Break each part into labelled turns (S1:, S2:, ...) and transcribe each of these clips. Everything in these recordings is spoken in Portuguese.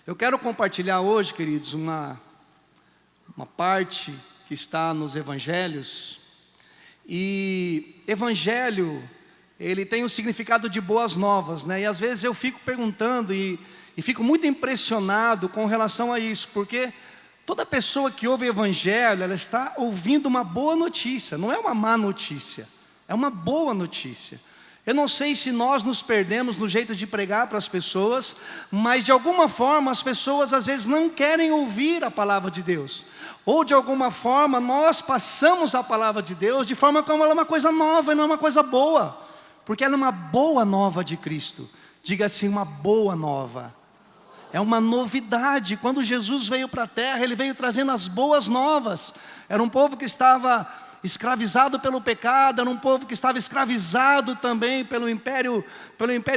S1: Eu quero compartilhar hoje, queridos, uma parte que está nos evangelhos. E evangelho, ele tem o significado de boas novas, né? E às vezes eu fico perguntando e fico muito impressionado com relação a isso, porque toda pessoa que ouve o evangelho, ela está ouvindo uma boa notícia, não é uma má notícia, é uma boa notícia. Eu não sei se nós nos perdemos no jeito de pregar para as pessoas, mas de alguma forma as pessoas às vezes não querem ouvir a palavra de Deus. Ou de alguma forma nós passamos a palavra de Deus de forma como ela é uma coisa nova e não é uma coisa boa. Porque ela é uma boa nova de Cristo. Diga assim, uma boa nova. É uma novidade. Quando Jesus veio para a terra, Ele veio trazendo as boas novas. Era um povo que estava escravizado pelo pecado, era um povo que estava escravizado também pelo Império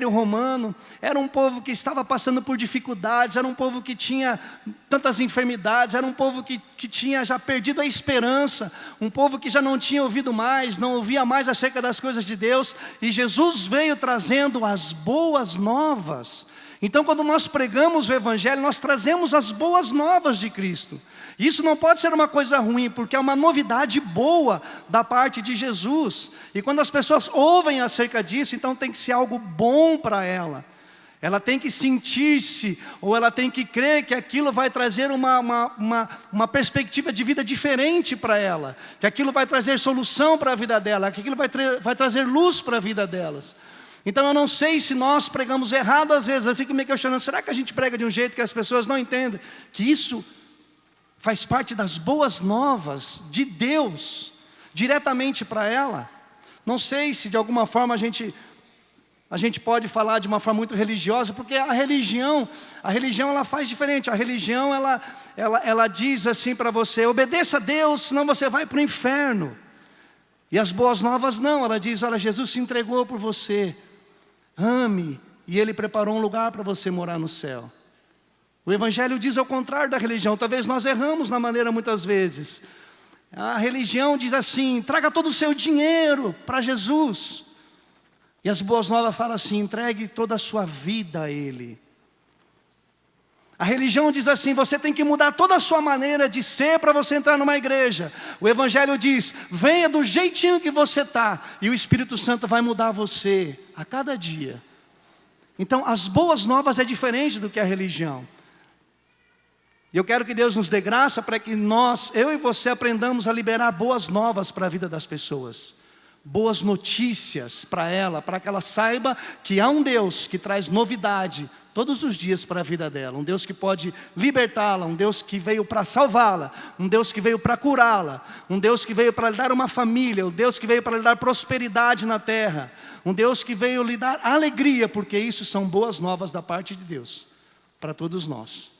S1: Romano, era um povo que estava passando por dificuldades, era um povo que tinha tantas enfermidades, era um povo que tinha já perdido a esperança, um povo que já não tinha ouvido mais, não ouvia mais acerca das coisas de Deus, e Jesus veio trazendo as boas novas. Então, quando nós pregamos o Evangelho, nós trazemos as boas novas de Cristo. Isso não pode ser uma coisa ruim, porque é uma novidade boa da parte de Jesus. E quando as pessoas ouvem acerca disso, então tem que ser algo bom para ela. Ela tem que sentir-se, ou ela tem que crer que aquilo vai trazer uma perspectiva de vida diferente para ela. Que aquilo vai trazer solução para a vida dela, que aquilo vai trazer luz para a vida delas. Então eu não sei se nós pregamos errado às vezes, eu fico me questionando, será que a gente prega de um jeito que as pessoas não entendem? Que isso faz parte das boas novas de Deus, diretamente para ela. Não sei se de alguma forma a gente pode falar de uma forma muito religiosa, porque a religião ela faz diferente. A religião ela diz assim para você, obedeça a Deus, senão você vai para o inferno. E as boas novas não, ela diz, olha, Jesus se entregou por você. Ame, e Ele preparou um lugar para você morar no céu. O Evangelho diz ao contrário da religião. Talvez nós erramos na maneira muitas vezes. A religião diz assim, traga todo o seu dinheiro para Jesus. E as boas novas falam assim, entregue toda a sua vida a Ele. A religião diz assim, você tem que mudar toda a sua maneira de ser para você entrar numa igreja. O Evangelho diz, venha do jeitinho que você está, e o Espírito Santo vai mudar você a cada dia. Então as boas novas é diferente do que a religião. E eu quero que Deus nos dê graça para que eu e você aprendamos a liberar boas novas para a vida das pessoas. Boas notícias para ela, para que ela saiba que há um Deus que traz novidade todos os dias para a vida dela. Um Deus que pode libertá-la, um Deus que veio para salvá-la, um Deus que veio para curá-la, um Deus que veio para lhe dar uma família, um Deus que veio para lhe dar prosperidade na terra, um Deus que veio lhe dar alegria, porque isso são boas novas da parte de Deus, para todos nós.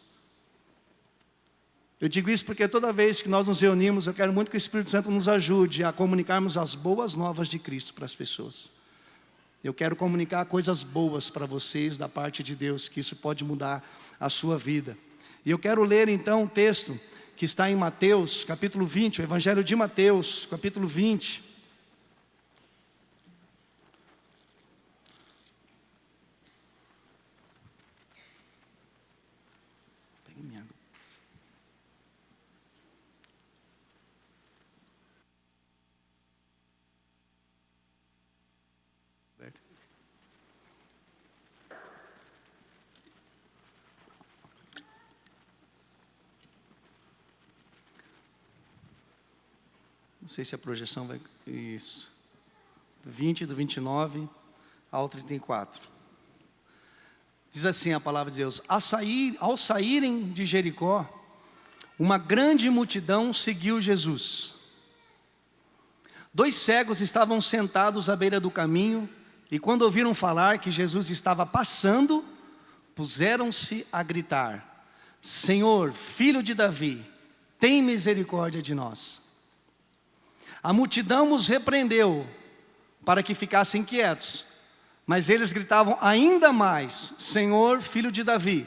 S1: Eu digo isso porque toda vez que nós nos reunimos, eu quero muito que o Espírito Santo nos ajude a comunicarmos as boas novas de Cristo para as pessoas. Eu quero comunicar coisas boas para vocês da parte de Deus, que isso pode mudar a sua vida. E eu quero ler então um texto que está em Mateus, capítulo 20, o Evangelho de Mateus, capítulo 20. Não sei se a projeção vai... Isso. Do 20, do 29 ao 34. Diz assim a palavra de Deus. Ao saírem de Jericó, uma grande multidão seguiu Jesus. 2 cegos estavam sentados à beira do caminho, e quando ouviram falar que Jesus estava passando, puseram-se a gritar, Senhor, Filho de Davi, tem misericórdia de nós. A multidão os repreendeu para que ficassem quietos, mas eles gritavam ainda mais, Senhor, Filho de Davi,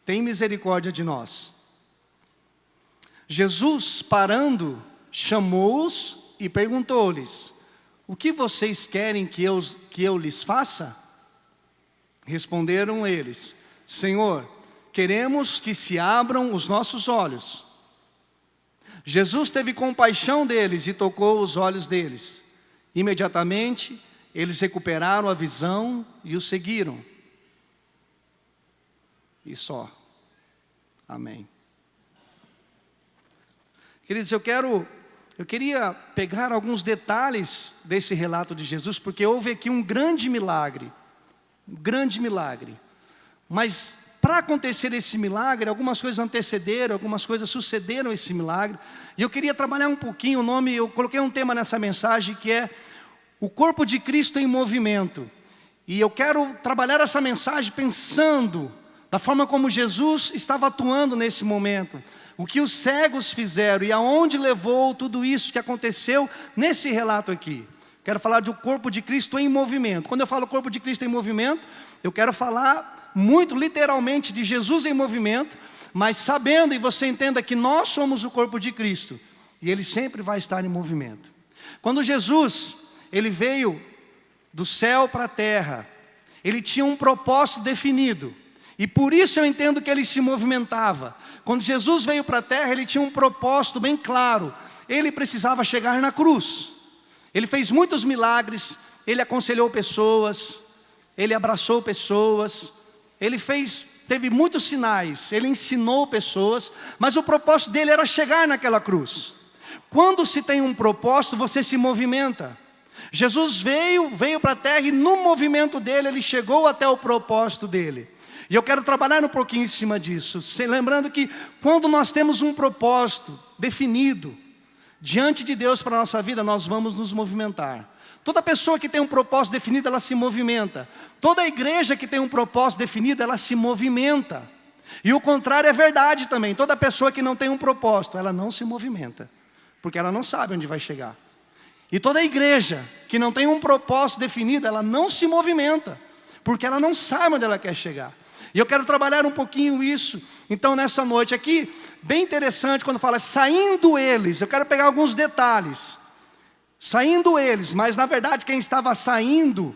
S1: tem misericórdia de nós. Jesus, parando, chamou-os e perguntou-lhes, o que vocês querem que eu lhes faça? Responderam eles, Senhor, queremos que se abram os nossos olhos. Jesus teve compaixão deles e tocou os olhos deles. Imediatamente, eles recuperaram a visão e o seguiram. E só. Amém. Queridos, eu queria pegar alguns detalhes desse relato de Jesus, porque houve aqui um grande milagre. Um grande milagre. Mas para acontecer esse milagre, algumas coisas antecederam, algumas coisas sucederam esse milagre. E eu queria trabalhar um pouquinho eu coloquei um tema nessa mensagem que é o corpo de Cristo em movimento. E eu quero trabalhar essa mensagem pensando da forma como Jesus estava atuando nesse momento. O que os cegos fizeram e aonde levou tudo isso que aconteceu nesse relato aqui. Quero falar do corpo de Cristo em movimento. Quando eu falo corpo de Cristo em movimento, eu quero falar muito literalmente de Jesus em movimento, mas sabendo, e você entenda que nós somos o corpo de Cristo, e Ele sempre vai estar em movimento. Quando Jesus, Ele veio do céu para a terra, Ele tinha um propósito definido, e por isso eu entendo que Ele se movimentava. Quando Jesus veio para a terra, Ele tinha um propósito bem claro. Ele precisava chegar na cruz. Ele fez muitos milagres, Ele aconselhou pessoas, Ele abraçou pessoas, Ele teve muitos sinais, Ele ensinou pessoas, mas o propósito dele era chegar naquela cruz. Quando se tem um propósito, você se movimenta. Jesus veio para a terra e no movimento dele, Ele chegou até o propósito dele. E eu quero trabalhar um pouquinho em cima disso, lembrando que quando nós temos um propósito definido, diante de Deus para a nossa vida, nós vamos nos movimentar. Toda pessoa que tem um propósito definido, ela se movimenta. Toda igreja que tem um propósito definido, ela se movimenta. E o contrário é verdade também. Toda pessoa que não tem um propósito, ela não se movimenta, porque ela não sabe onde vai chegar. E toda igreja que não tem um propósito definido, ela não se movimenta, porque ela não sabe onde ela quer chegar. E eu quero trabalhar um pouquinho isso. Então nessa noite aqui, bem interessante quando fala saindo eles, eu quero pegar alguns detalhes. Saindo eles, mas na verdade quem estava saindo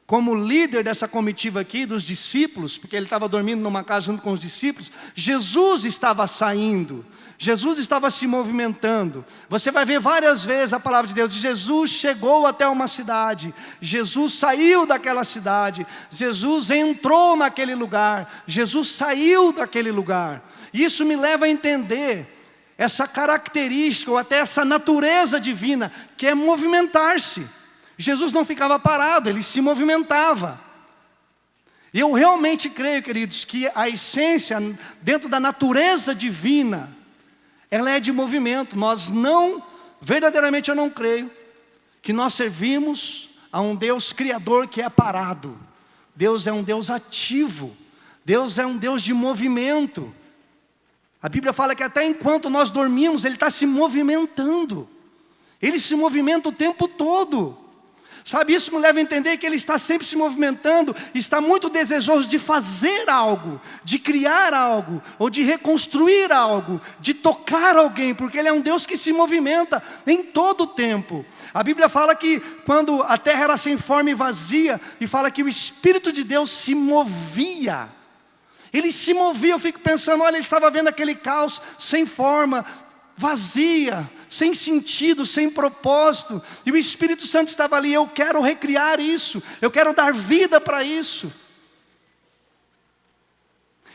S1: como líder dessa comitiva aqui, dos discípulos, porque ele estava dormindo numa casa junto com os discípulos, Jesus estava saindo, Jesus estava se movimentando. Você vai ver várias vezes a palavra de Deus, Jesus chegou até uma cidade, Jesus saiu daquela cidade, Jesus entrou naquele lugar, Jesus saiu daquele lugar. Isso me leva a entender essa característica, ou até essa natureza divina, que é movimentar-se. Jesus não ficava parado, Ele se movimentava. E eu realmente creio, queridos, que a essência, dentro da natureza divina, ela é de movimento. Verdadeiramente eu não creio, que nós servimos a um Deus criador que é parado. Deus é um Deus ativo, Deus é um Deus de movimento. A Bíblia fala que até enquanto nós dormimos, Ele está se movimentando. Ele se movimenta o tempo todo. Sabe, isso me leva a entender que Ele está sempre se movimentando, está muito desejoso de fazer algo, de criar algo, ou de reconstruir algo, de tocar alguém, porque Ele é um Deus que se movimenta em todo o tempo. A Bíblia fala que quando a terra era sem forma e vazia, e fala que o Espírito de Deus se movia. Ele se movia, eu fico pensando, olha, ele estava vendo aquele caos sem forma, vazia, sem sentido, sem propósito, e o Espírito Santo estava ali. Eu quero recriar isso, eu quero dar vida para isso.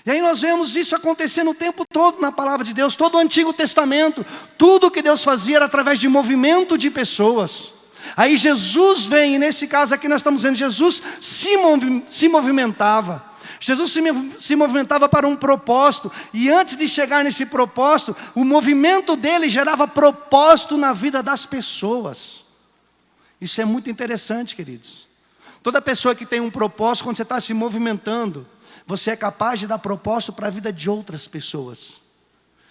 S1: E aí nós vemos isso acontecendo o tempo todo na palavra de Deus, todo o Antigo Testamento, tudo que Deus fazia era através de movimento de pessoas. Aí Jesus vem, e nesse caso aqui nós estamos vendo, Jesus se movimentava. Jesus se movimentava para um propósito, e antes de chegar nesse propósito, o movimento dele gerava propósito na vida das pessoas. Isso é muito interessante, queridos. Toda pessoa que tem um propósito, quando você está se movimentando, você é capaz de dar propósito para a vida de outras pessoas.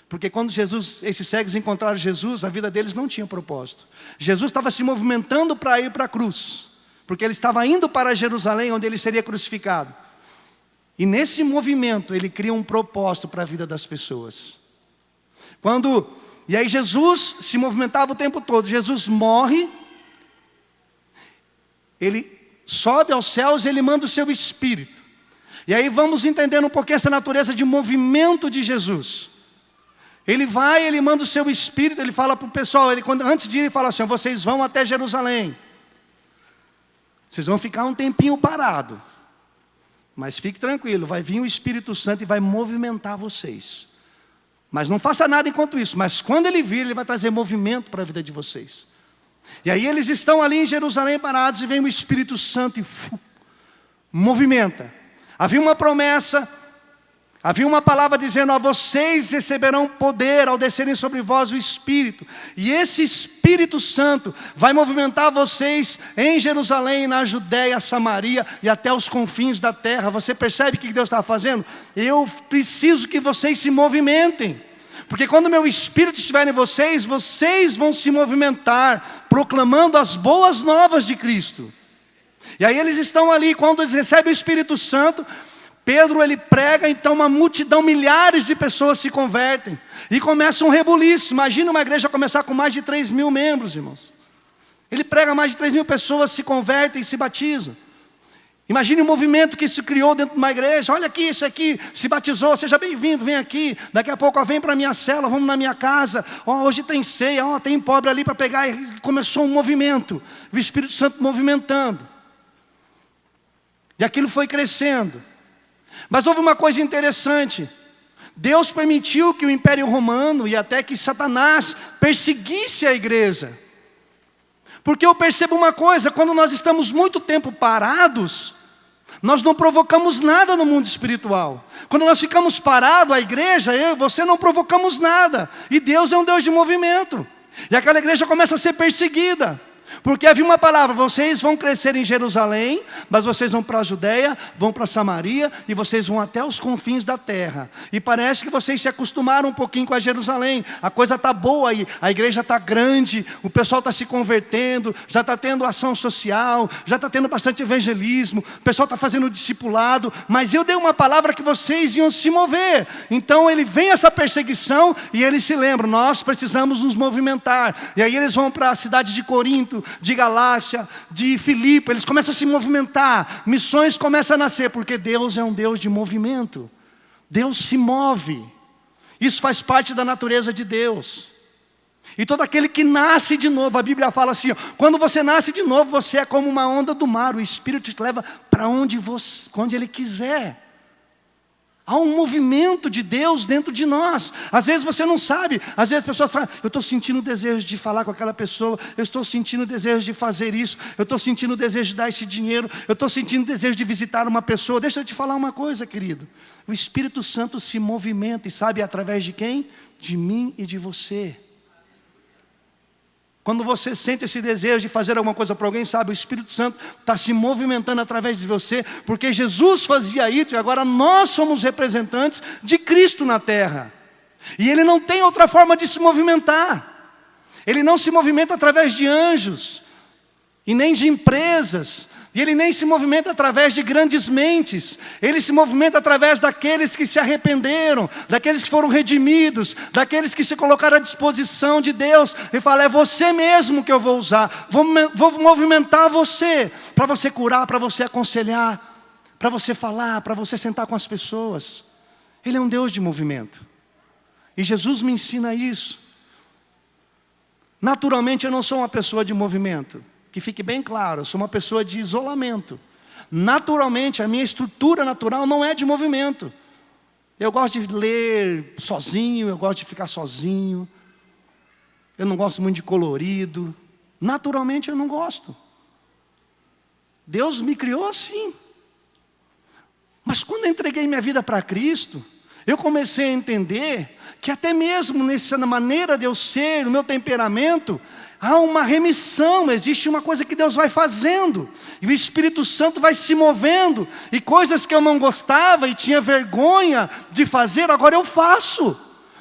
S1: Porque quando esses cegos encontraram Jesus, a vida deles não tinha propósito. Jesus estava se movimentando para ir para a cruz, porque ele estava indo para Jerusalém, onde ele seria crucificado. E nesse movimento, ele cria um propósito para a vida das pessoas. E aí Jesus se movimentava o tempo todo. Jesus morre, ele sobe aos céus e ele manda o seu Espírito. E aí vamos entendendo um pouquinho essa natureza de movimento de Jesus. Ele vai, ele manda o seu Espírito, ele fala para o pessoal, antes de ir, ele fala assim: vocês vão até Jerusalém. Vocês vão ficar um tempinho parado. Mas fique tranquilo, vai vir o Espírito Santo e vai movimentar vocês. Mas não faça nada enquanto isso. Mas quando ele vir, ele vai trazer movimento para a vida de vocês. E aí eles estão ali em Jerusalém parados e vem o Espírito Santo e movimenta. Havia uma promessa, havia uma palavra dizendo: vocês receberão poder ao descerem sobre vós o Espírito. E esse Espírito Santo vai movimentar vocês em Jerusalém, na Judéia, Samaria e até os confins da terra. Você percebe o que Deus está fazendo? Eu preciso que vocês se movimentem. Porque quando o meu Espírito estiver em vocês, vocês vão se movimentar, proclamando as boas novas de Cristo. E aí eles estão ali, quando eles recebem o Espírito Santo, Pedro ele prega, então uma multidão, milhares de pessoas se convertem. E começa um rebuliço. Imagina uma igreja começar com mais de 3.000 membros, irmãos. Ele prega, mais de 3.000 pessoas se convertem e se batizam. Imagine o movimento que isso criou dentro de uma igreja. Olha aqui, esse aqui se batizou, seja bem-vindo, vem aqui. Daqui a pouco, vem para a minha cela, vamos na minha casa. Hoje tem ceia, tem pobre ali para pegar. E começou um movimento, o Espírito Santo movimentando. E aquilo foi crescendo. Mas houve uma coisa interessante. Deus permitiu que o Império Romano e até que Satanás perseguisse a igreja. Porque eu percebo uma coisa: quando nós estamos muito tempo parados, nós não provocamos nada no mundo espiritual. Quando nós ficamos parados, a igreja, eu e você, não provocamos nada. E Deus é um Deus de movimento. E aquela igreja começa a ser perseguida. Porque havia uma palavra: vocês vão crescer em Jerusalém, mas vocês vão para a Judéia, vão para Samaria, e vocês vão até os confins da terra. E parece que vocês se acostumaram um pouquinho com a Jerusalém. A coisa está boa aí, a igreja está grande, o pessoal está se convertendo, já está tendo ação social, já está tendo bastante evangelismo, o pessoal está fazendo discipulado. Mas eu dei uma palavra que vocês iam se mover. Então ele vem essa perseguição e eles se lembram: nós precisamos nos movimentar. E aí eles vão para a cidade de Corinto, de Galácia, de Filipe. Eles começam a se movimentar, missões começam a nascer, porque Deus é um Deus de movimento. Deus se move. Isso faz parte da natureza de Deus. E todo aquele que nasce de novo, a Bíblia fala assim: quando você nasce de novo, você é como uma onda do mar. O Espírito te leva para onde Ele quiser. Há um movimento de Deus dentro de nós. Às vezes você não sabe. Às vezes as pessoas falam: eu estou sentindo o desejo de falar com aquela pessoa. Eu estou sentindo o desejo de fazer isso. Eu estou sentindo o desejo de dar esse dinheiro. Eu estou sentindo o desejo de visitar uma pessoa. Deixa eu te falar uma coisa, querido. O Espírito Santo se movimenta. E sabe através de quem? De mim e de você. Quando você sente esse desejo de fazer alguma coisa para alguém, sabe, o Espírito Santo está se movimentando através de você, porque Jesus fazia isso e agora nós somos representantes de Cristo na terra. E Ele não tem outra forma de se movimentar. Ele não se movimenta através de anjos, e nem de empresas, e Ele nem se movimenta através de grandes mentes. Ele se movimenta através daqueles que se arrependeram, daqueles que foram redimidos, daqueles que se colocaram à disposição de Deus. Ele fala: é você mesmo que eu vou usar, vou movimentar você, para você curar, para você aconselhar, para você falar, para você sentar com as pessoas. Ele é um Deus de movimento. E Jesus me ensina isso. Naturalmente eu não sou uma pessoa de movimento. Que fique bem claro, eu sou uma pessoa de isolamento. Naturalmente, a minha estrutura natural não é de movimento. Eu gosto de ler sozinho, eu gosto de ficar sozinho. Eu não gosto muito de colorido. Naturalmente eu não gosto. Deus me criou assim. Mas quando eu entreguei minha vida para Cristo, eu comecei a entender que até mesmo nessa maneira de eu ser, no meu temperamento, há uma remissão, existe uma coisa que Deus vai fazendo, e o Espírito Santo vai se movendo, e coisas que eu não gostava e tinha vergonha de fazer, agora eu faço.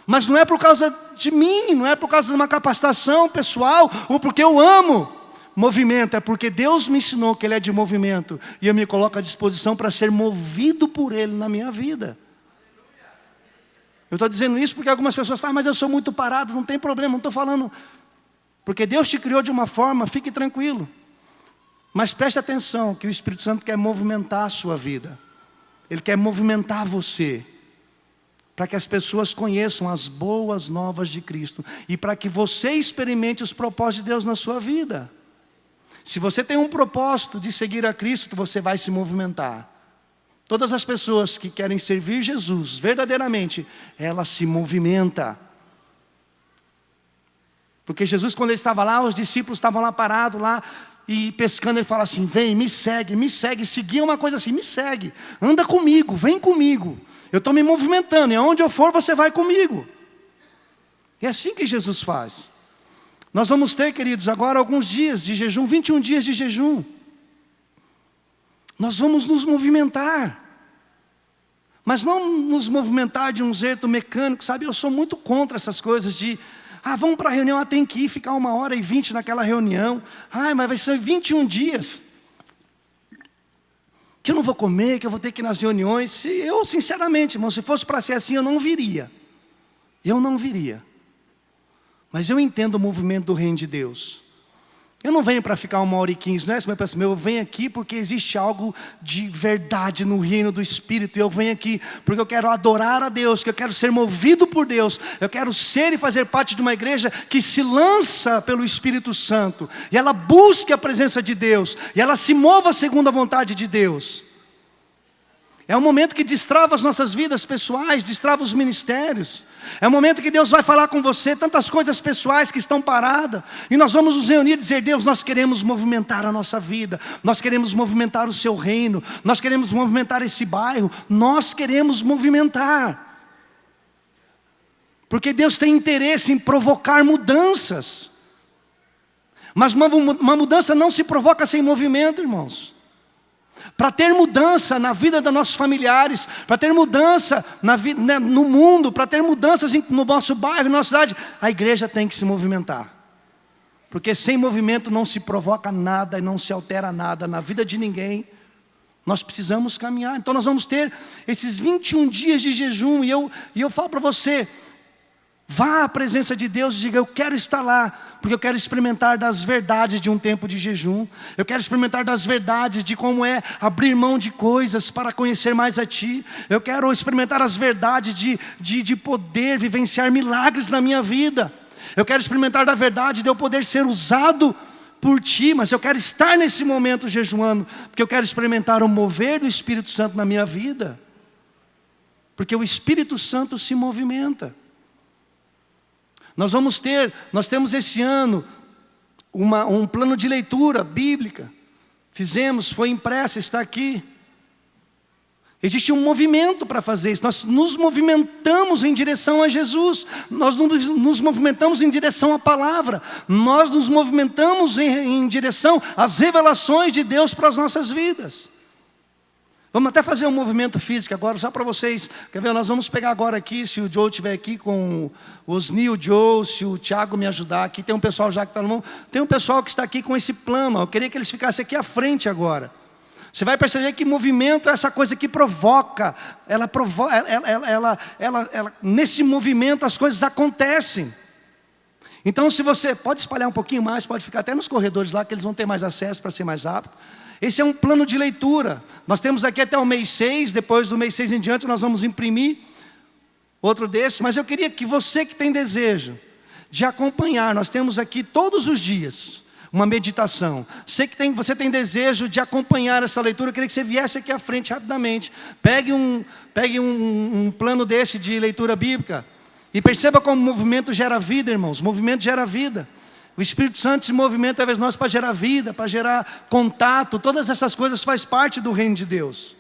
S1: Mas não é por causa de mim, não é por causa de uma capacitação pessoal, ou porque eu amo movimento, é porque Deus me ensinou que Ele é de movimento, e eu me coloco à disposição para ser movido por Ele na minha vida. Eu estou dizendo isso porque algumas pessoas falam: mas eu sou muito parado. Não tem problema, não estou falando. Porque Deus te criou de uma forma, fique tranquilo. Mas preste atenção que o Espírito Santo quer movimentar a sua vida. Ele quer movimentar você, para que as pessoas conheçam as boas novas de Cristo, e para que você experimente os propósitos de Deus na sua vida. Se você tem um propósito de seguir a Cristo, você vai se movimentar. Todas as pessoas que querem servir Jesus verdadeiramente, ela se movimenta. Porque Jesus, quando ele estava lá, os discípulos estavam lá parados lá, e pescando, ele fala assim: vem, me segue. Seguir é uma coisa assim: me segue, anda comigo, vem comigo. Eu estou me movimentando, e aonde eu for você vai comigo. É assim que Jesus faz. Nós vamos ter, queridos, agora alguns dias de jejum, 21 dias de jejum. Nós vamos nos movimentar. Mas não nos movimentar de um jeito mecânico, sabe? Eu sou muito contra essas coisas de: vamos para a reunião, tem que ir, ficar 1h20 naquela reunião. Mas vai ser 21 dias. Que eu não vou comer, que eu vou ter que ir nas reuniões. Eu, sinceramente, irmão, se fosse para ser assim, eu não viria. Mas eu entendo o movimento do reino de Deus. Eu não venho para ficar 1h15, não é assim, eu venho aqui porque existe algo de verdade no reino do Espírito. Eu venho aqui porque eu quero adorar a Deus, que eu quero ser movido por Deus. Eu quero ser e fazer parte de uma igreja que se lança pelo Espírito Santo. E ela busque a presença de Deus. E ela se mova segundo a vontade de Deus. É um momento que destrava as nossas vidas pessoais, destrava os ministérios. É um momento que Deus vai falar com você, tantas coisas pessoais que estão paradas. E nós vamos nos reunir e dizer: Deus, nós queremos movimentar a nossa vida. Nós queremos movimentar o seu reino. Nós queremos movimentar esse bairro. Nós queremos movimentar. Porque Deus tem interesse em provocar mudanças. Mas uma mudança não se provoca sem movimento, irmãos. Para ter mudança na vida dos nossos familiares, para ter mudança no mundo, para ter mudanças no nosso bairro, na nossa cidade, a igreja tem que se movimentar. Porque sem movimento não se provoca nada e não se altera nada na vida de ninguém. Nós precisamos caminhar. Então nós vamos ter esses 21 dias de jejum, e eu falo para você: vá à presença de Deus e diga: eu quero estar lá, porque eu quero experimentar das verdades de um tempo de jejum. Eu quero experimentar das verdades de como é abrir mão de coisas para conhecer mais a Ti. Eu quero experimentar as verdades de poder vivenciar milagres na minha vida. Eu quero experimentar da verdade de eu poder ser usado por Ti, mas eu quero estar nesse momento jejuando, porque eu quero experimentar o mover do Espírito Santo na minha vida. Porque o Espírito Santo se movimenta. Nós temos esse ano um plano de leitura bíblica. Fizemos, foi impressa, está aqui. Existe um movimento para fazer isso. Nós nos movimentamos em direção a Jesus. Nós nos movimentamos em direção à palavra. Nós nos movimentamos em direção às revelações de Deus para as nossas vidas. Vamos até fazer um movimento físico agora, só para vocês. Quer ver? Nós vamos pegar agora aqui, se o Joe estiver aqui com o Osni, o Joe, se o Thiago me ajudar aqui. Tem um pessoal já que está no mundo. Tem um pessoal que está aqui com esse plano. Eu queria que eles ficassem aqui à frente agora. Você vai perceber que movimento é essa coisa que provoca. Nesse movimento as coisas acontecem. Então, se você pode espalhar um pouquinho mais, pode ficar até nos corredores lá, que eles vão ter mais acesso para ser mais rápido. Esse é um plano de leitura. Nós temos aqui até o mês 6, depois do mês 6 em diante nós vamos imprimir outro desse. Mas eu queria que você que tem desejo de acompanhar, nós temos aqui todos os dias uma meditação. Você tem desejo de acompanhar essa leitura, eu queria que você viesse aqui à frente rapidamente. Pegue um plano desse de leitura bíblica e perceba como o movimento gera vida, irmãos. O movimento gera vida. O Espírito Santo se movimenta através de nós para gerar vida, para gerar contato. Todas essas coisas fazem parte do reino de Deus.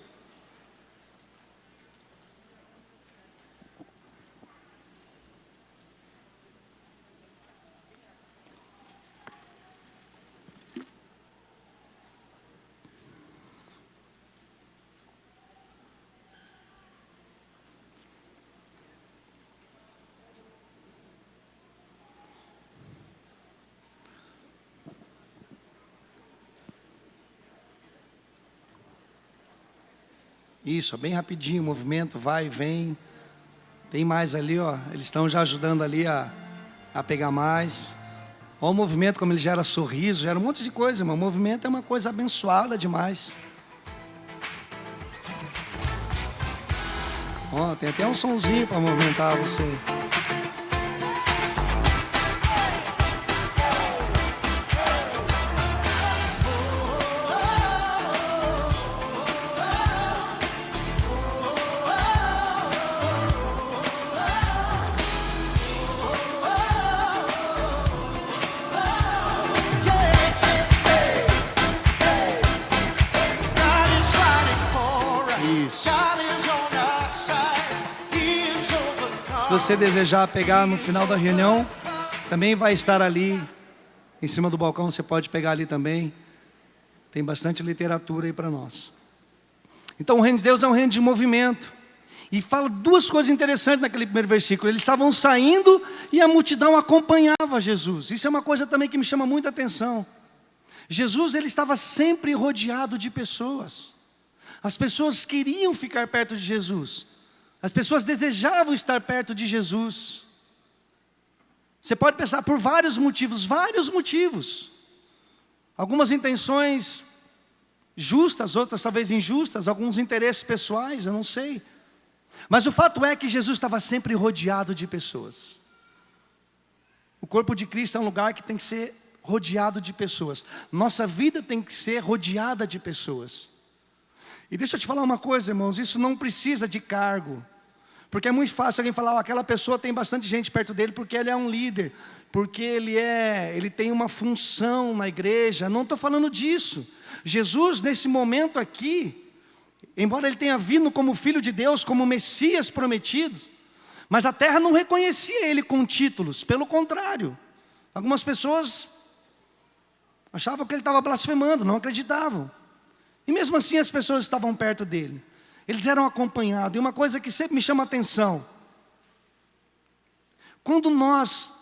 S1: Isso, bem rapidinho o movimento, vai e vem. Tem mais ali, ó. Eles estão já ajudando ali a pegar mais. Olha o movimento, como ele gera sorriso, gera um monte de coisa, irmão. O movimento é uma coisa abençoada demais. Ó, tem até um sonzinho para movimentar você. Se você desejar pegar no final da reunião, também vai estar ali, em cima do balcão, você pode pegar ali também. Tem bastante literatura aí para nós. Então o reino de Deus é um reino de movimento. E fala duas coisas interessantes naquele primeiro versículo. Eles estavam saindo e a multidão acompanhava Jesus. Isso é uma coisa também que me chama muita atenção. Jesus, ele estava sempre rodeado de pessoas. As pessoas queriam ficar perto de Jesus. As pessoas desejavam estar perto de Jesus. Você pode pensar por vários motivos. Algumas intenções justas, outras talvez injustas, alguns interesses pessoais, eu não sei. Mas o fato é que Jesus estava sempre rodeado de pessoas. O corpo de Cristo é um lugar que tem que ser rodeado de pessoas. Nossa vida tem que ser rodeada de pessoas. E deixa eu te falar uma coisa, irmãos, isso não precisa de cargo. Porque é muito fácil alguém falar, aquela pessoa tem bastante gente perto dele porque ele é um líder, porque ele tem uma função na igreja. Não estou falando disso. Jesus, nesse momento aqui, embora ele tenha vindo como Filho de Deus, como Messias prometido, mas a terra não reconhecia ele com títulos, pelo contrário. Algumas pessoas achavam que ele estava blasfemando, não acreditavam. E mesmo assim as pessoas estavam perto dele. Eles eram acompanhados. E uma coisa que sempre me chama a atenção: quando nós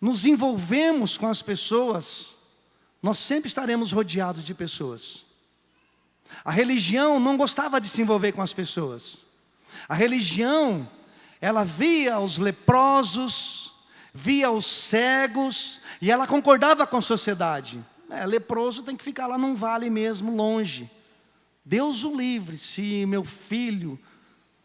S1: nos envolvemos com as pessoas, nós sempre estaremos rodeados de pessoas. A religião não gostava de se envolver com as pessoas. A religião, ela via os leprosos, via os cegos, e ela concordava com a sociedade. Leproso tem que ficar lá num vale mesmo, longe. Deus o livre, se meu filho,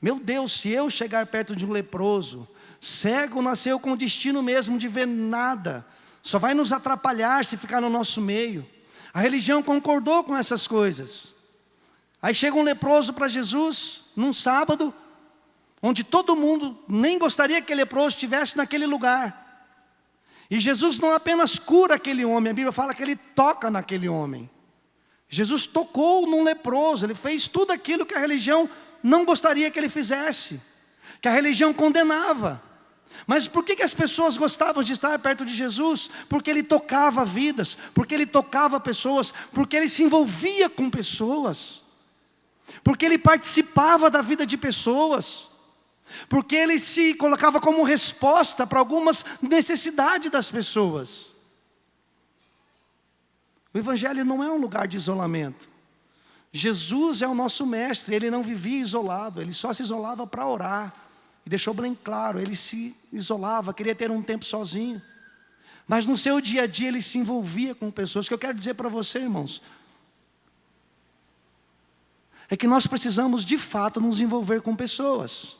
S1: meu Deus, se eu chegar perto de um leproso, cego nasceu com o destino mesmo de ver nada, só vai nos atrapalhar se ficar no nosso meio. A religião concordou com essas coisas. Aí chega um leproso para Jesus, num sábado, onde todo mundo nem gostaria que aquele leproso estivesse naquele lugar. E Jesus não apenas cura aquele homem, a Bíblia fala que ele toca naquele homem. Jesus tocou num leproso, ele fez tudo aquilo que a religião não gostaria que ele fizesse, que a religião condenava. Mas por que as pessoas gostavam de estar perto de Jesus? Porque ele tocava vidas, porque ele tocava pessoas, porque ele se envolvia com pessoas, porque ele participava da vida de pessoas, porque ele se colocava como resposta para algumas necessidades das pessoas. O Evangelho não é um lugar de isolamento. Jesus é o nosso mestre, ele não vivia isolado, ele só se isolava para orar. E deixou bem claro, ele se isolava, queria ter um tempo sozinho. Mas no seu dia a dia ele se envolvia com pessoas. O que eu quero dizer para você, irmãos, é que nós precisamos de fato nos envolver com pessoas.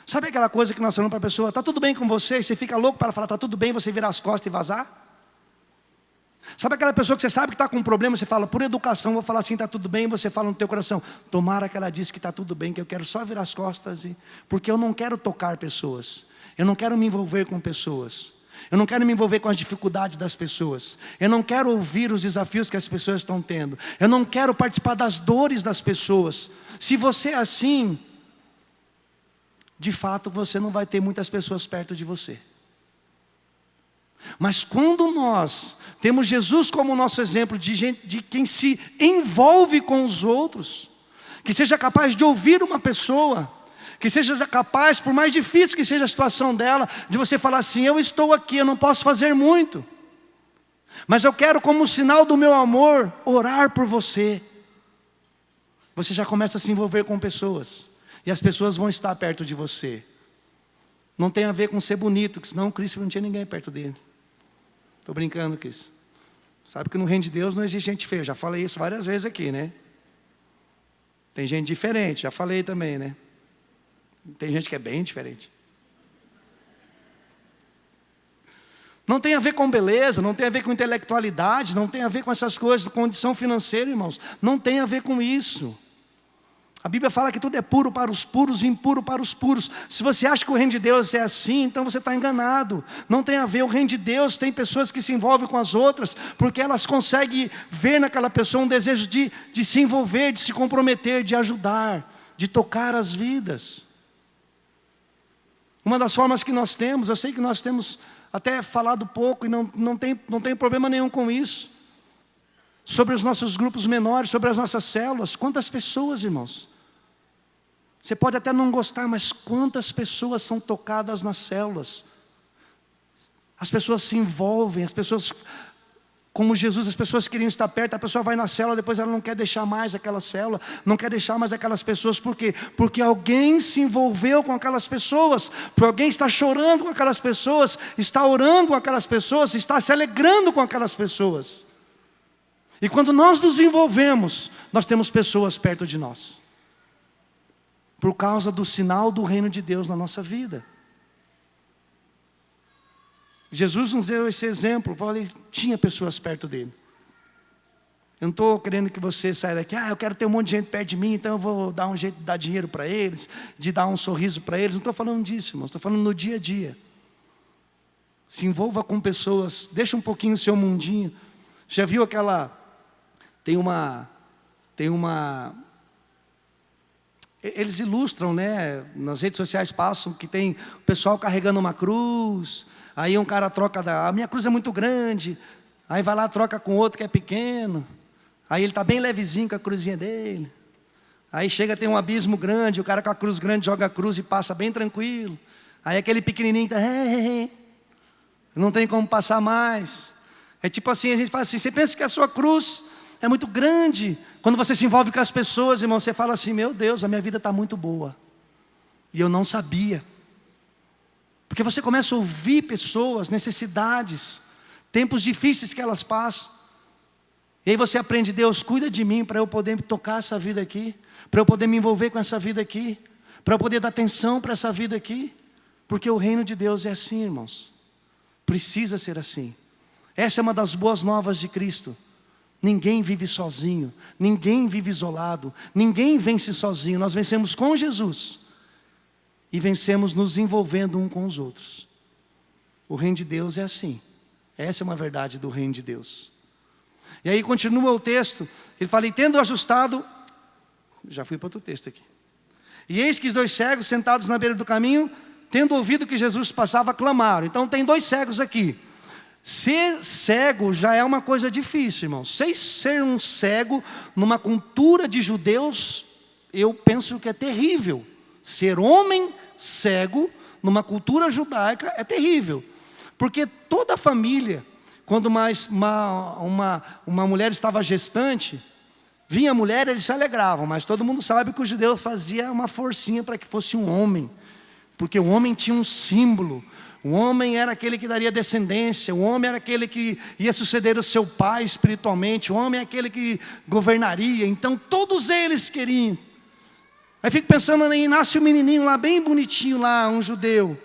S1: Sabe aquela coisa que nós falamos para a pessoa, está tudo bem com você? E você fica louco para falar, está tudo bem, você virar as costas e vazar? Sabe aquela pessoa que você sabe que está com um problema, você fala, por educação, vou falar assim, está tudo bem, você fala no teu coração, tomara que ela disse que está tudo bem, que eu quero só virar as costas, porque eu não quero tocar pessoas, eu não quero me envolver com pessoas, eu não quero me envolver com as dificuldades das pessoas, eu não quero ouvir os desafios que as pessoas estão tendo, eu não quero participar das dores das pessoas. Se você é assim, de fato você não vai ter muitas pessoas perto de você. Mas quando nós temos Jesus como nosso exemplo de quem se envolve com os outros, que seja capaz de ouvir uma pessoa, que seja capaz, por mais difícil que seja a situação dela, de você falar assim, eu estou aqui, eu não posso fazer muito, mas eu quero como sinal do meu amor, orar por você. Você já começa a se envolver com pessoas, e as pessoas vão estar perto de você. Não tem a ver com ser bonito, que senão o Cristo não tinha ninguém perto dele. Estou brincando, Cris. Sabe que no reino de Deus não existe gente feia. Já falei isso várias vezes aqui, né? Tem gente diferente, já falei também, né? Tem gente que é bem diferente. Não tem a ver com beleza, não tem a ver com intelectualidade, não tem a ver com essas coisas, condição financeira, irmãos. Não tem a ver com isso. A Bíblia fala que tudo é puro para os puros e impuro para os puros. Se você acha que o reino de Deus é assim, então você está enganado. Não tem a ver, o reino de Deus tem pessoas que se envolvem com as outras, porque elas conseguem ver naquela pessoa um desejo de se envolver, de se comprometer, de ajudar, de tocar as vidas. Uma das formas que nós temos, eu sei que nós temos até falado pouco e não tem problema nenhum com isso. Sobre os nossos grupos menores, sobre as nossas células. Quantas pessoas, irmãos? Você pode até não gostar, mas quantas pessoas são tocadas nas células? As pessoas se envolvem, as pessoas, como Jesus, as pessoas queriam estar perto, a pessoa vai na célula, depois ela não quer deixar mais aquela célula, não quer deixar mais aquelas pessoas, por quê? Porque alguém se envolveu com aquelas pessoas, porque alguém está chorando com aquelas pessoas, está orando com aquelas pessoas, está se alegrando com aquelas pessoas. E quando nós nos envolvemos, nós temos pessoas perto de nós, por causa do sinal do reino de Deus na nossa vida. Jesus nos deu esse exemplo, ele tinha pessoas perto dele. Eu não estou querendo que você saia daqui, eu quero ter um monte de gente perto de mim, então eu vou dar um jeito de dar dinheiro para eles, de dar um sorriso para eles. Não estou falando disso, irmãos, estou falando no dia a dia. Se envolva com pessoas, deixa um pouquinho o seu mundinho. Já viu aquela... Tem uma... Eles ilustram, né? Nas redes sociais passam que tem o pessoal carregando uma cruz. Aí um cara troca, a minha cruz é muito grande. Aí vai lá, troca com outro que é pequeno. Aí ele está bem levezinho com a cruzinha dele. Aí chega, tem um abismo grande, o cara com a cruz grande joga a cruz e passa bem tranquilo. Aí aquele pequenininho está, não tem como passar mais. É tipo assim, a gente fala assim, você pensa que a sua cruz é muito grande. Quando você se envolve com as pessoas, irmão, você fala assim, meu Deus, a minha vida está muito boa. E eu não sabia. Porque você começa a ouvir pessoas, necessidades, tempos difíceis que elas passam. E aí você aprende, Deus, cuida de mim para eu poder tocar essa vida aqui, para eu poder me envolver com essa vida aqui, para eu poder dar atenção para essa vida aqui. Porque o reino de Deus é assim, irmãos. Precisa ser assim. Essa é uma das boas novas de Cristo. Ninguém vive sozinho, ninguém vive isolado, ninguém vence sozinho. Nós vencemos com Jesus e vencemos nos envolvendo um com os outros. O reino de Deus é assim. Essa é uma verdade do reino de Deus. E aí continua o texto, ele fala, e tendo ajustado, já fui para outro texto aqui. E eis que os 2 cegos sentados na beira do caminho, tendo ouvido que Jesus passava, clamaram. Então tem 2 cegos aqui. Ser cego já é uma coisa difícil, irmão. Ser um cego numa cultura de judeus, eu penso que é terrível. Ser homem cego numa cultura judaica é terrível. Porque toda família, quando uma mulher estava gestante, vinha a mulher, eles se alegravam. Mas todo mundo sabe que o judeu fazia uma forcinha para que fosse um homem. Porque o homem tinha um símbolo. O homem era aquele que daria descendência, o homem era aquele que ia suceder o seu pai espiritualmente, o homem é aquele que governaria. Então todos eles queriam. Aí fico pensando, aí nasce um menininho lá, bem bonitinho lá, um judeu.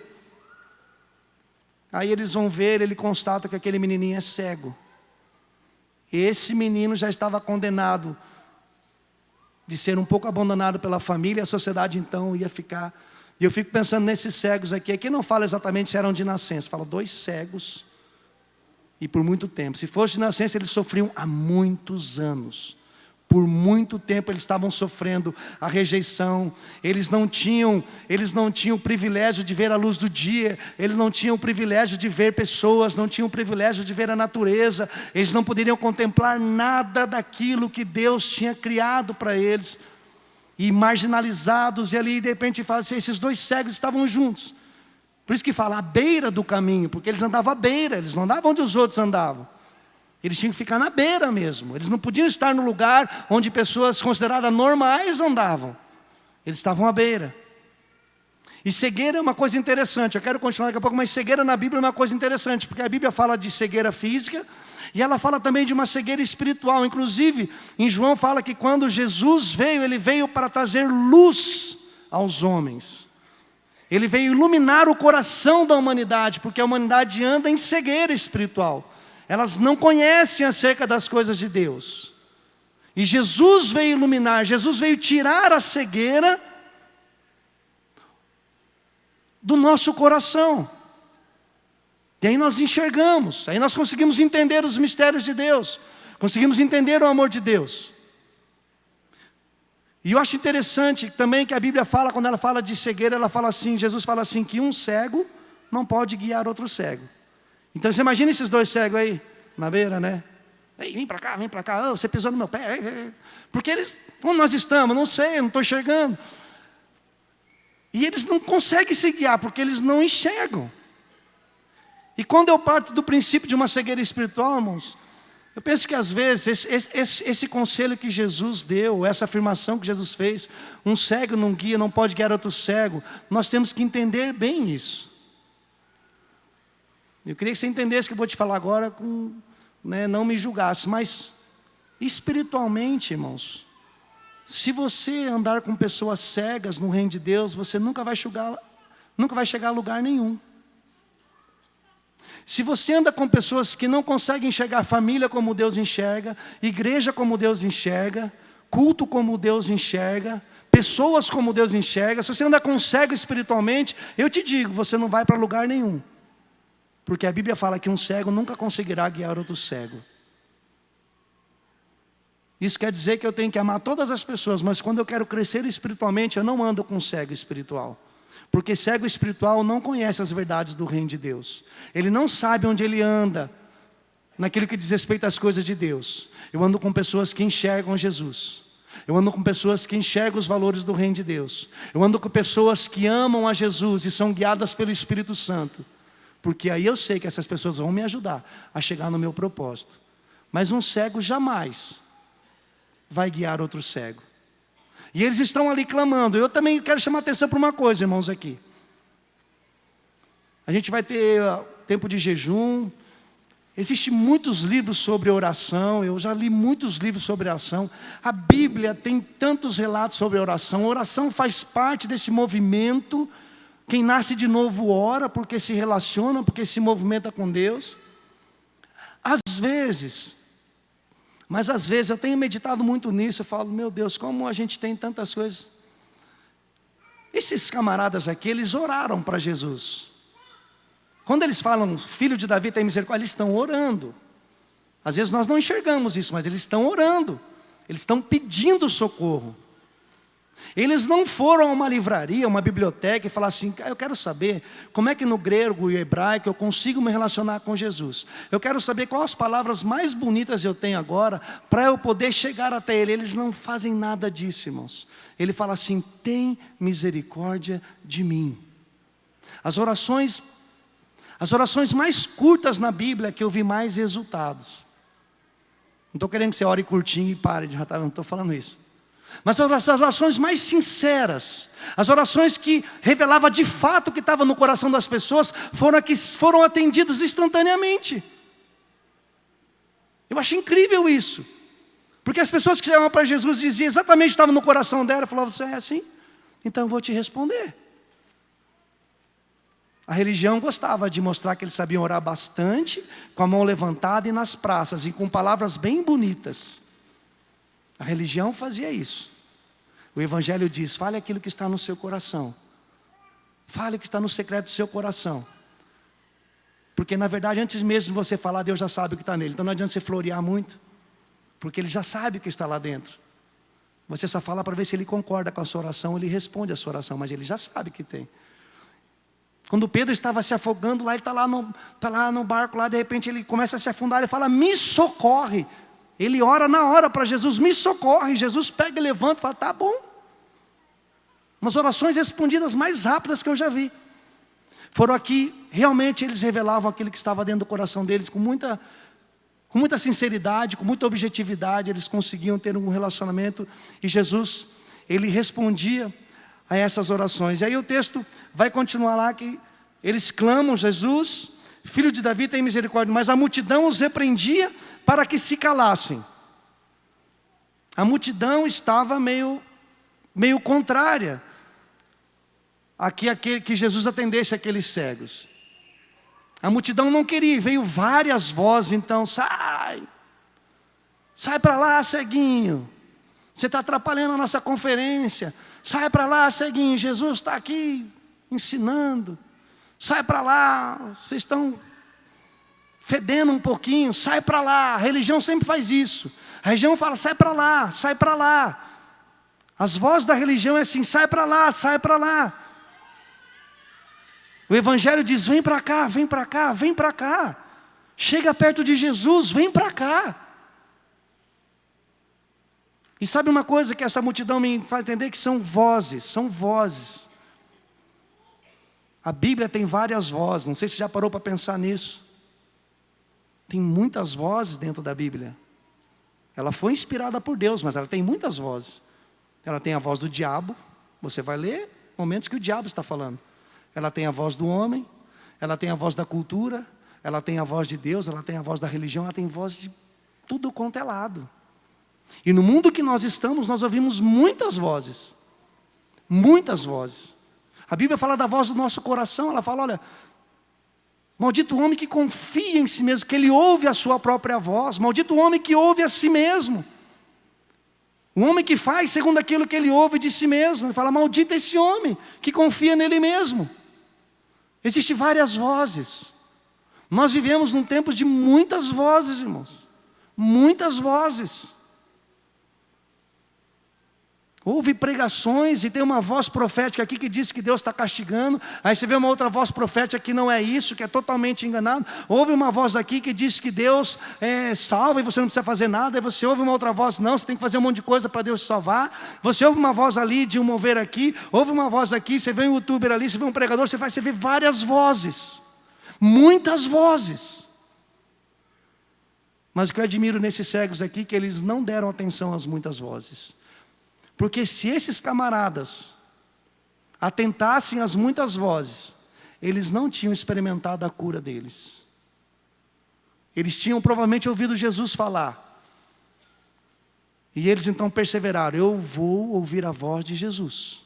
S1: Aí eles vão ver, ele constata que aquele menininho é cego. Esse menino já estava condenado de ser um pouco abandonado pela família, a sociedade então ia ficar... E eu fico pensando nesses cegos aqui não fala exatamente se eram de nascença, fala 2 cegos, e por muito tempo. Se fosse de nascença, eles sofriam há muitos anos. Por muito tempo eles estavam sofrendo a rejeição, eles não tinham o privilégio de ver a luz do dia, eles não tinham o privilégio de ver pessoas, não tinham o privilégio de ver a natureza, eles não poderiam contemplar nada daquilo que Deus tinha criado para eles. E marginalizados, e ali de repente fala assim, esses 2 cegos estavam juntos. Por isso que fala à beira do caminho, porque eles andavam à beira, eles não andavam onde os outros andavam. Eles tinham que ficar na beira mesmo, eles não podiam estar no lugar onde pessoas consideradas normais andavam. Eles estavam à beira. E cegueira é uma coisa interessante, eu quero continuar daqui a pouco, mas cegueira na Bíblia é uma coisa interessante, porque a Bíblia fala de cegueira física, E ela fala também de uma cegueira espiritual. Inclusive, em João fala que quando Jesus veio, ele veio para trazer luz aos homens. Ele veio iluminar o coração da humanidade, porque a humanidade anda em cegueira espiritual. Elas não conhecem acerca das coisas de Deus. E Jesus veio iluminar, Jesus veio tirar a cegueira do nosso coração. E aí nós enxergamos, aí nós conseguimos entender os mistérios de Deus, conseguimos entender o amor de Deus. E eu acho interessante também que a Bíblia fala, quando ela fala de cegueira, ela fala assim, Jesus fala assim, que um cego não pode guiar outro cego. Então você imagina esses dois cegos aí, na beira, né? Ei, vem para cá, oh, você pisou no meu pé. Porque eles, onde nós estamos? Não sei, eu não estou enxergando. E eles não conseguem se guiar, porque eles não enxergam. E quando eu parto do princípio de uma cegueira espiritual, irmãos, eu penso que às vezes esse conselho que Jesus deu, essa afirmação que Jesus fez, um cego não guia, não pode guiar outro cego, nós temos que entender bem isso. Eu queria que você entendesse o que eu vou te falar agora, não me julgasse, mas espiritualmente, irmãos, se você andar com pessoas cegas no reino de Deus, você nunca vai chegar a lugar nenhum. Se você anda com pessoas que não conseguem enxergar a família como Deus enxerga, igreja como Deus enxerga, culto como Deus enxerga, pessoas como Deus enxerga, se você anda com cego espiritualmente, eu te digo, você não vai para lugar nenhum. Porque a Bíblia fala que um cego nunca conseguirá guiar outro cego. Isso quer dizer que eu tenho que amar todas as pessoas, mas quando eu quero crescer espiritualmente, eu não ando com cego espiritual. Porque cego espiritual não conhece as verdades do reino de Deus. Ele não sabe onde ele anda, naquilo que diz respeito às coisas de Deus. Eu ando com pessoas que enxergam Jesus. Eu ando com pessoas que enxergam os valores do reino de Deus. Eu ando com pessoas que amam a Jesus e são guiadas pelo Espírito Santo. Porque aí eu sei que essas pessoas vão me ajudar a chegar no meu propósito. Mas um cego jamais vai guiar outro cego. E eles estão ali clamando. Eu também quero chamar a atenção para uma coisa, irmãos, aqui. A gente vai ter tempo de jejum. Existem muitos livros sobre oração. Eu já li muitos livros sobre oração. A Bíblia tem tantos relatos sobre oração. A oração faz parte desse movimento. Quem nasce de novo ora, porque se relaciona, porque se movimenta com Deus. Mas às vezes eu tenho meditado muito nisso, eu falo, meu Deus, como a gente tem tantas coisas. Esses camaradas aqui, eles oraram para Jesus. Quando eles falam, filho de Davi tem misericórdia, eles estão orando. Às vezes nós não enxergamos isso, mas eles estão orando. Eles estão pedindo socorro. Eles não foram a uma livraria, uma biblioteca e falaram assim, eu quero saber como é que no grego e hebraico eu consigo me relacionar com Jesus. Eu quero saber quais as palavras mais bonitas eu tenho agora para eu poder chegar até Ele. Eles não fazem nada disso, irmãos. Ele fala assim, tem misericórdia de mim. As orações mais curtas na Bíblia que eu vi mais resultados. Não estou querendo que você ore curtinho e pare de não estou falando isso. Mas as orações mais sinceras, as orações que revelavam de fato o que estava no coração das pessoas, foram atendidas instantaneamente. Eu acho incrível isso. Porque as pessoas que chegavam para Jesus diziam exatamente o que estava no coração dela, falavam, você é assim? Então eu vou te responder. A religião gostava de mostrar que eles sabiam orar bastante, com a mão levantada e nas praças, e com palavras bem bonitas. A religião fazia isso. O Evangelho diz, fale aquilo que está no seu coração. Fale o que está no secreto do seu coração. Porque na verdade, antes mesmo de você falar, Deus já sabe o que está nele. Então não adianta você florear muito, porque Ele já sabe o que está lá dentro. Você só fala para ver se Ele concorda com a sua oração, Ele responde a sua oração, mas Ele já sabe que tem. Quando Pedro estava se afogando lá, ele está lá no barco, lá, de repente ele começa a se afundar, ele fala, me socorre. Ele ora na hora para Jesus, me socorre. Jesus pega e levanta e fala, tá bom. Umas orações respondidas mais rápidas que eu já vi. Foram aqui, realmente eles revelavam aquilo que estava dentro do coração deles, com muita sinceridade, com muita objetividade, eles conseguiam ter um relacionamento. E Jesus, Ele respondia a essas orações. E aí o texto vai continuar lá, que eles clamam, Jesus, filho de Davi, tem misericórdia. Mas a multidão os repreendia para que se calassem. A multidão estava meio contrária a que Jesus atendesse aqueles cegos. A multidão não queria, veio várias vozes, então, sai para lá, ceguinho, você está atrapalhando a nossa conferência, sai para lá, ceguinho, Jesus está aqui ensinando, sai para lá, vocês estão fedendo um pouquinho, sai para lá. A religião sempre faz isso, a religião fala, sai para lá, sai para lá. As vozes da religião é assim, sai para lá, sai para lá. O Evangelho diz, vem para cá, vem para cá, vem para cá. Chega perto de Jesus, vem para cá. E sabe uma coisa que essa multidão me faz entender? Que são vozes, são vozes. A Bíblia tem várias vozes, não sei se já parou para pensar nisso. Tem muitas vozes dentro da Bíblia. Ela foi inspirada por Deus, mas ela tem muitas vozes. Ela tem a voz do diabo, você vai ler momentos que o diabo está falando. Ela tem a voz do homem, ela tem a voz da cultura, ela tem a voz de Deus, ela tem a voz da religião, ela tem voz de tudo quanto é lado. E no mundo que nós estamos, nós ouvimos muitas vozes. Muitas vozes. A Bíblia fala da voz do nosso coração, ela fala, olha, maldito o homem que confia em si mesmo, que ele ouve a sua própria voz. Maldito o homem que ouve a si mesmo. O homem que faz segundo aquilo que ele ouve de si mesmo. Ele fala, maldito esse homem que confia nele mesmo. Existem várias vozes. Nós vivemos num tempo de muitas vozes, irmãos. Muitas vozes. Houve pregações e tem uma voz profética aqui que diz que Deus está castigando. Aí você vê uma outra voz profética que não é isso, que é totalmente enganado. Houve uma voz aqui que diz que Deus salva e você não precisa fazer nada. Aí você ouve uma outra voz, não, você tem que fazer um monte de coisa para Deus te salvar. Você ouve uma voz ali de um mover aqui, ouve uma voz aqui, você vê um youtuber ali, você vê um pregador, você vê várias vozes. Muitas vozes. Mas o que eu admiro nesses cegos aqui é que eles não deram atenção às muitas vozes. Porque se esses camaradas atentassem às muitas vozes, eles não tinham experimentado a cura deles. Eles tinham provavelmente ouvido Jesus falar. E eles então perseveraram, eu vou ouvir a voz de Jesus.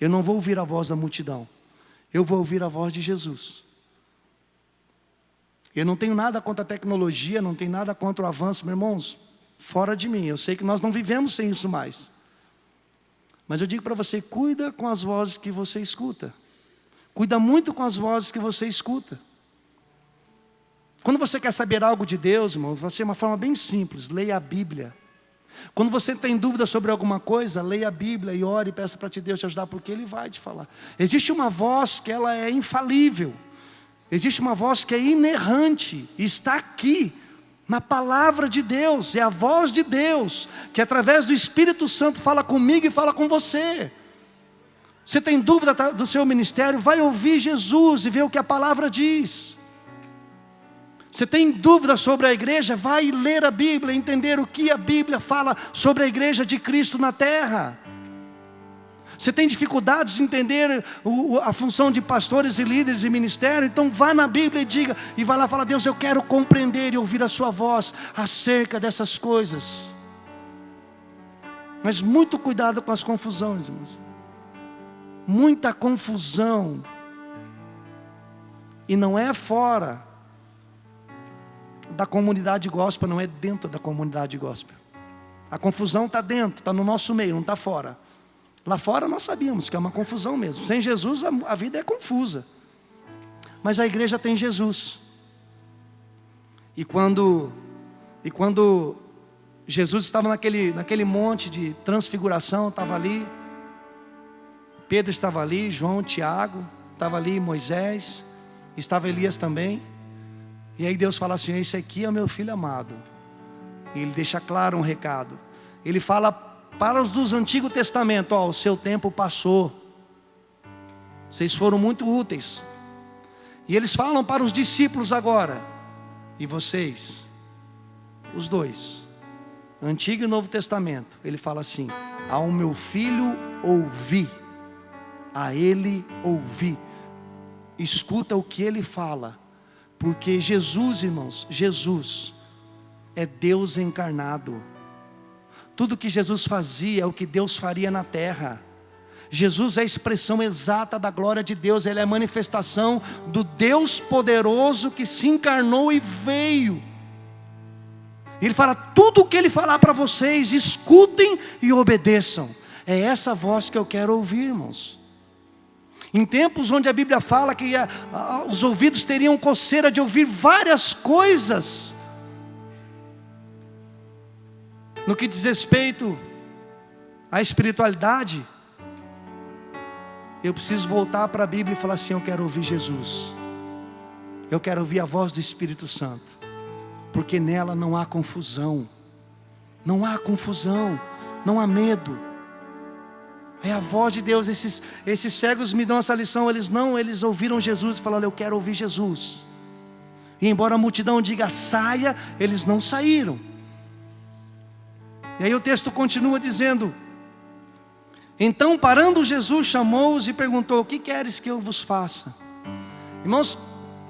S1: Eu não vou ouvir a voz da multidão. Eu vou ouvir a voz de Jesus. Eu não tenho nada contra a tecnologia, não tenho nada contra o avanço, meus irmãos. Fora de mim, eu sei que nós não vivemos sem isso mais. Mas eu digo para você, cuida com as vozes que você escuta. Cuida muito com as vozes que você escuta. Quando você quer saber algo de Deus, irmãos, vai ser uma forma bem simples, leia a Bíblia. Quando você tem dúvida sobre alguma coisa, leia a Bíblia e ore e peça para Deus te ajudar, porque Ele vai te falar. Existe uma voz que ela é infalível. Existe uma voz que é inerrante, está aqui. Na palavra de Deus, é a voz de Deus, que através do Espírito Santo fala comigo e fala com você. Você tem dúvida do seu ministério? Vai ouvir Jesus e ver o que a palavra diz. Você tem dúvida sobre a igreja? Vai ler a Bíblia, entender o que a Bíblia fala sobre a igreja de Cristo na terra. Você tem dificuldades de entender a função de pastores e líderes e ministério? Então vá na Bíblia e diga, e vai lá e fala, Deus, eu quero compreender e ouvir a sua voz acerca dessas coisas. Mas muito cuidado com as confusões, irmãos. Muita confusão. E não é fora da comunidade gospel, não é dentro da comunidade gospel. A confusão está dentro, está no nosso meio, não está fora. Lá fora nós sabíamos que é uma confusão mesmo. Sem Jesus a vida é confusa. Mas a igreja tem Jesus. E quando Jesus estava naquele monte de transfiguração, estava ali, Pedro estava ali, João, Tiago, estava ali Moisés, estava Elias também. E aí Deus fala assim, esse aqui é o meu filho amado. E Ele deixa claro um recado. Ele fala para os dos Antigo Testamento, o seu tempo passou. Vocês foram muito úteis. E eles falam para os discípulos agora. E vocês, os dois, Antigo e Novo Testamento, ele fala assim, ao meu filho ouvi, a ele ouvi. Escuta o que ele fala, Porque Jesus, irmãos, Jesus é Deus encarnado. Tudo que Jesus fazia é o que Deus faria na terra. Jesus é a expressão exata da glória de Deus. Ele é a manifestação do Deus poderoso que se encarnou e veio. Ele fala, tudo o que Ele falar para vocês, escutem e obedeçam. É essa voz que eu quero ouvir, irmãos. Em tempos onde a Bíblia fala que os ouvidos teriam coceira de ouvir várias coisas, no que diz respeito à espiritualidade, eu preciso voltar para a Bíblia e falar assim, eu quero ouvir Jesus. Eu quero ouvir a voz do Espírito Santo. Porque nela não há confusão. Não há confusão. Não há medo. É a voz de Deus. Esses cegos me dão essa lição. Eles ouviram Jesus e falaram, eu quero ouvir Jesus. E embora a multidão diga, saia, eles não saíram. E aí o texto continua dizendo, então parando Jesus, chamou-os e perguntou, o que queres que eu vos faça? Irmãos,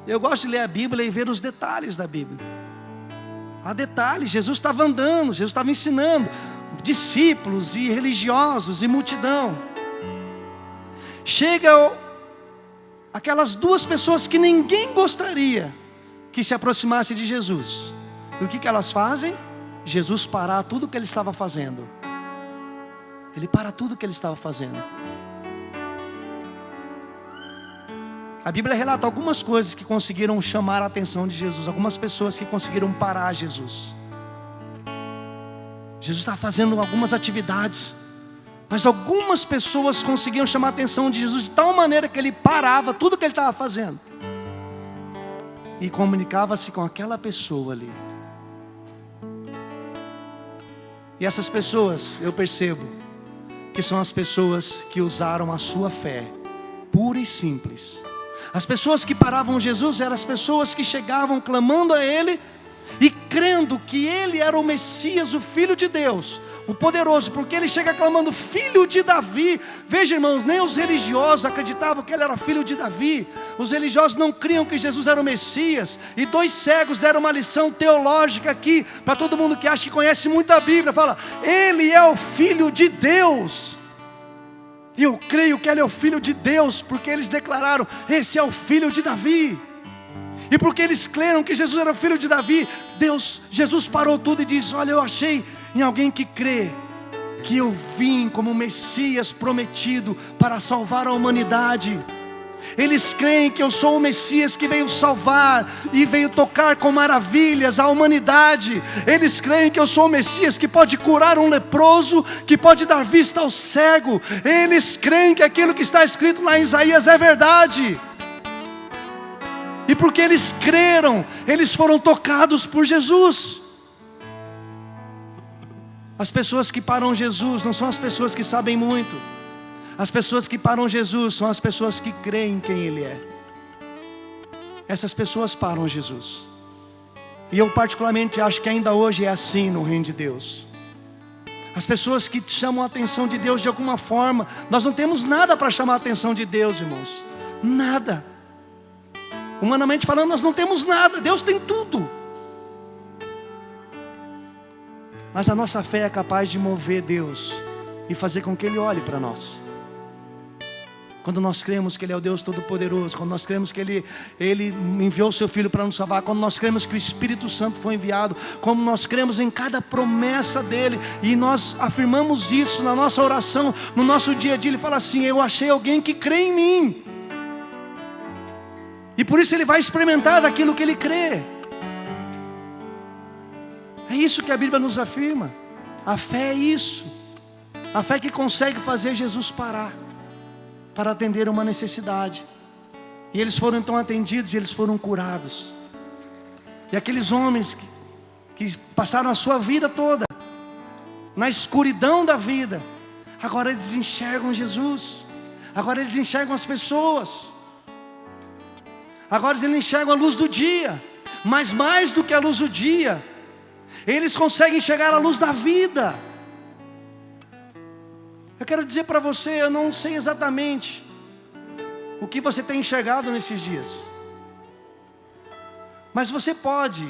S1: eu gosto de ler a Bíblia e ver os detalhes da Bíblia. Há detalhes, Jesus estava andando, Jesus estava ensinando, discípulos e religiosos e multidão. Chega aquelas duas pessoas que ninguém gostaria que se aproximasse de Jesus. E o que elas fazem? Jesus parar tudo o que Ele estava fazendo. Ele para tudo o que Ele estava fazendo. A Bíblia relata algumas coisas que conseguiram chamar a atenção de Jesus. Algumas pessoas que conseguiram parar Jesus. Jesus estava fazendo algumas atividades, mas algumas pessoas conseguiam chamar a atenção de Jesus de tal maneira que Ele parava tudo o que Ele estava fazendo e comunicava-se com aquela pessoa ali. E essas pessoas, eu percebo que são as pessoas que usaram a sua fé pura e simples. As pessoas que paravam Jesus eram as pessoas que chegavam clamando a Ele e crendo que Ele era o Messias, o Filho de Deus, o poderoso, porque Ele chega clamando, filho de Davi. Veja, irmãos, nem os religiosos acreditavam que Ele era filho de Davi. Os religiosos não criam que Jesus era o Messias. E dois cegos deram uma lição teológica aqui, para todo mundo que acha que conhece muito a Bíblia. Fala, Ele é o Filho de Deus. Eu creio que Ele é o Filho de Deus, porque eles declararam, esse é o Filho de Davi. E porque eles creram que Jesus era o filho de Davi, Jesus parou tudo e diz, olha, eu achei em alguém que crê que eu vim como Messias prometido para salvar a humanidade. Eles creem que eu sou o Messias que veio salvar e veio tocar com maravilhas a humanidade. Eles creem que eu sou o Messias que pode curar um leproso, que pode dar vista ao cego. Eles creem que aquilo que está escrito lá em Isaías é verdade. E porque eles creram, eles foram tocados por Jesus. As pessoas que param Jesus não são as pessoas que sabem muito. As pessoas que param Jesus são as pessoas que creem quem Ele é. Essas pessoas param Jesus. E eu particularmente acho que ainda hoje é assim no reino de Deus. As pessoas que chamam a atenção de Deus de alguma forma. Nós não temos nada para chamar a atenção de Deus, irmãos. Nada. Humanamente falando, nós não temos nada. Deus tem tudo. Mas a nossa fé é capaz de mover Deus e fazer com que Ele olhe para nós. Quando nós cremos que Ele é o Deus Todo-Poderoso, quando nós cremos que Ele enviou o Seu Filho para nos salvar, quando nós cremos que o Espírito Santo foi enviado, como nós cremos em cada promessa dEle, e nós afirmamos isso na nossa oração, no nosso dia a dia, Ele fala assim, eu achei alguém que crê em mim. E por isso Ele vai experimentar daquilo que Ele crê. É isso que a Bíblia nos afirma. A fé é isso. A fé que consegue fazer Jesus parar para atender uma necessidade. E eles foram então atendidos e eles foram curados. E aqueles homens que passaram a sua vida toda na escuridão da vida, agora eles enxergam Jesus. Agora eles enxergam as pessoas. Agora eles enxergam a luz do dia. Mas mais do que a luz do dia, eles conseguem enxergar a luz da vida. Eu quero dizer para você, eu não sei exatamente o que você tem enxergado nesses dias. Mas você pode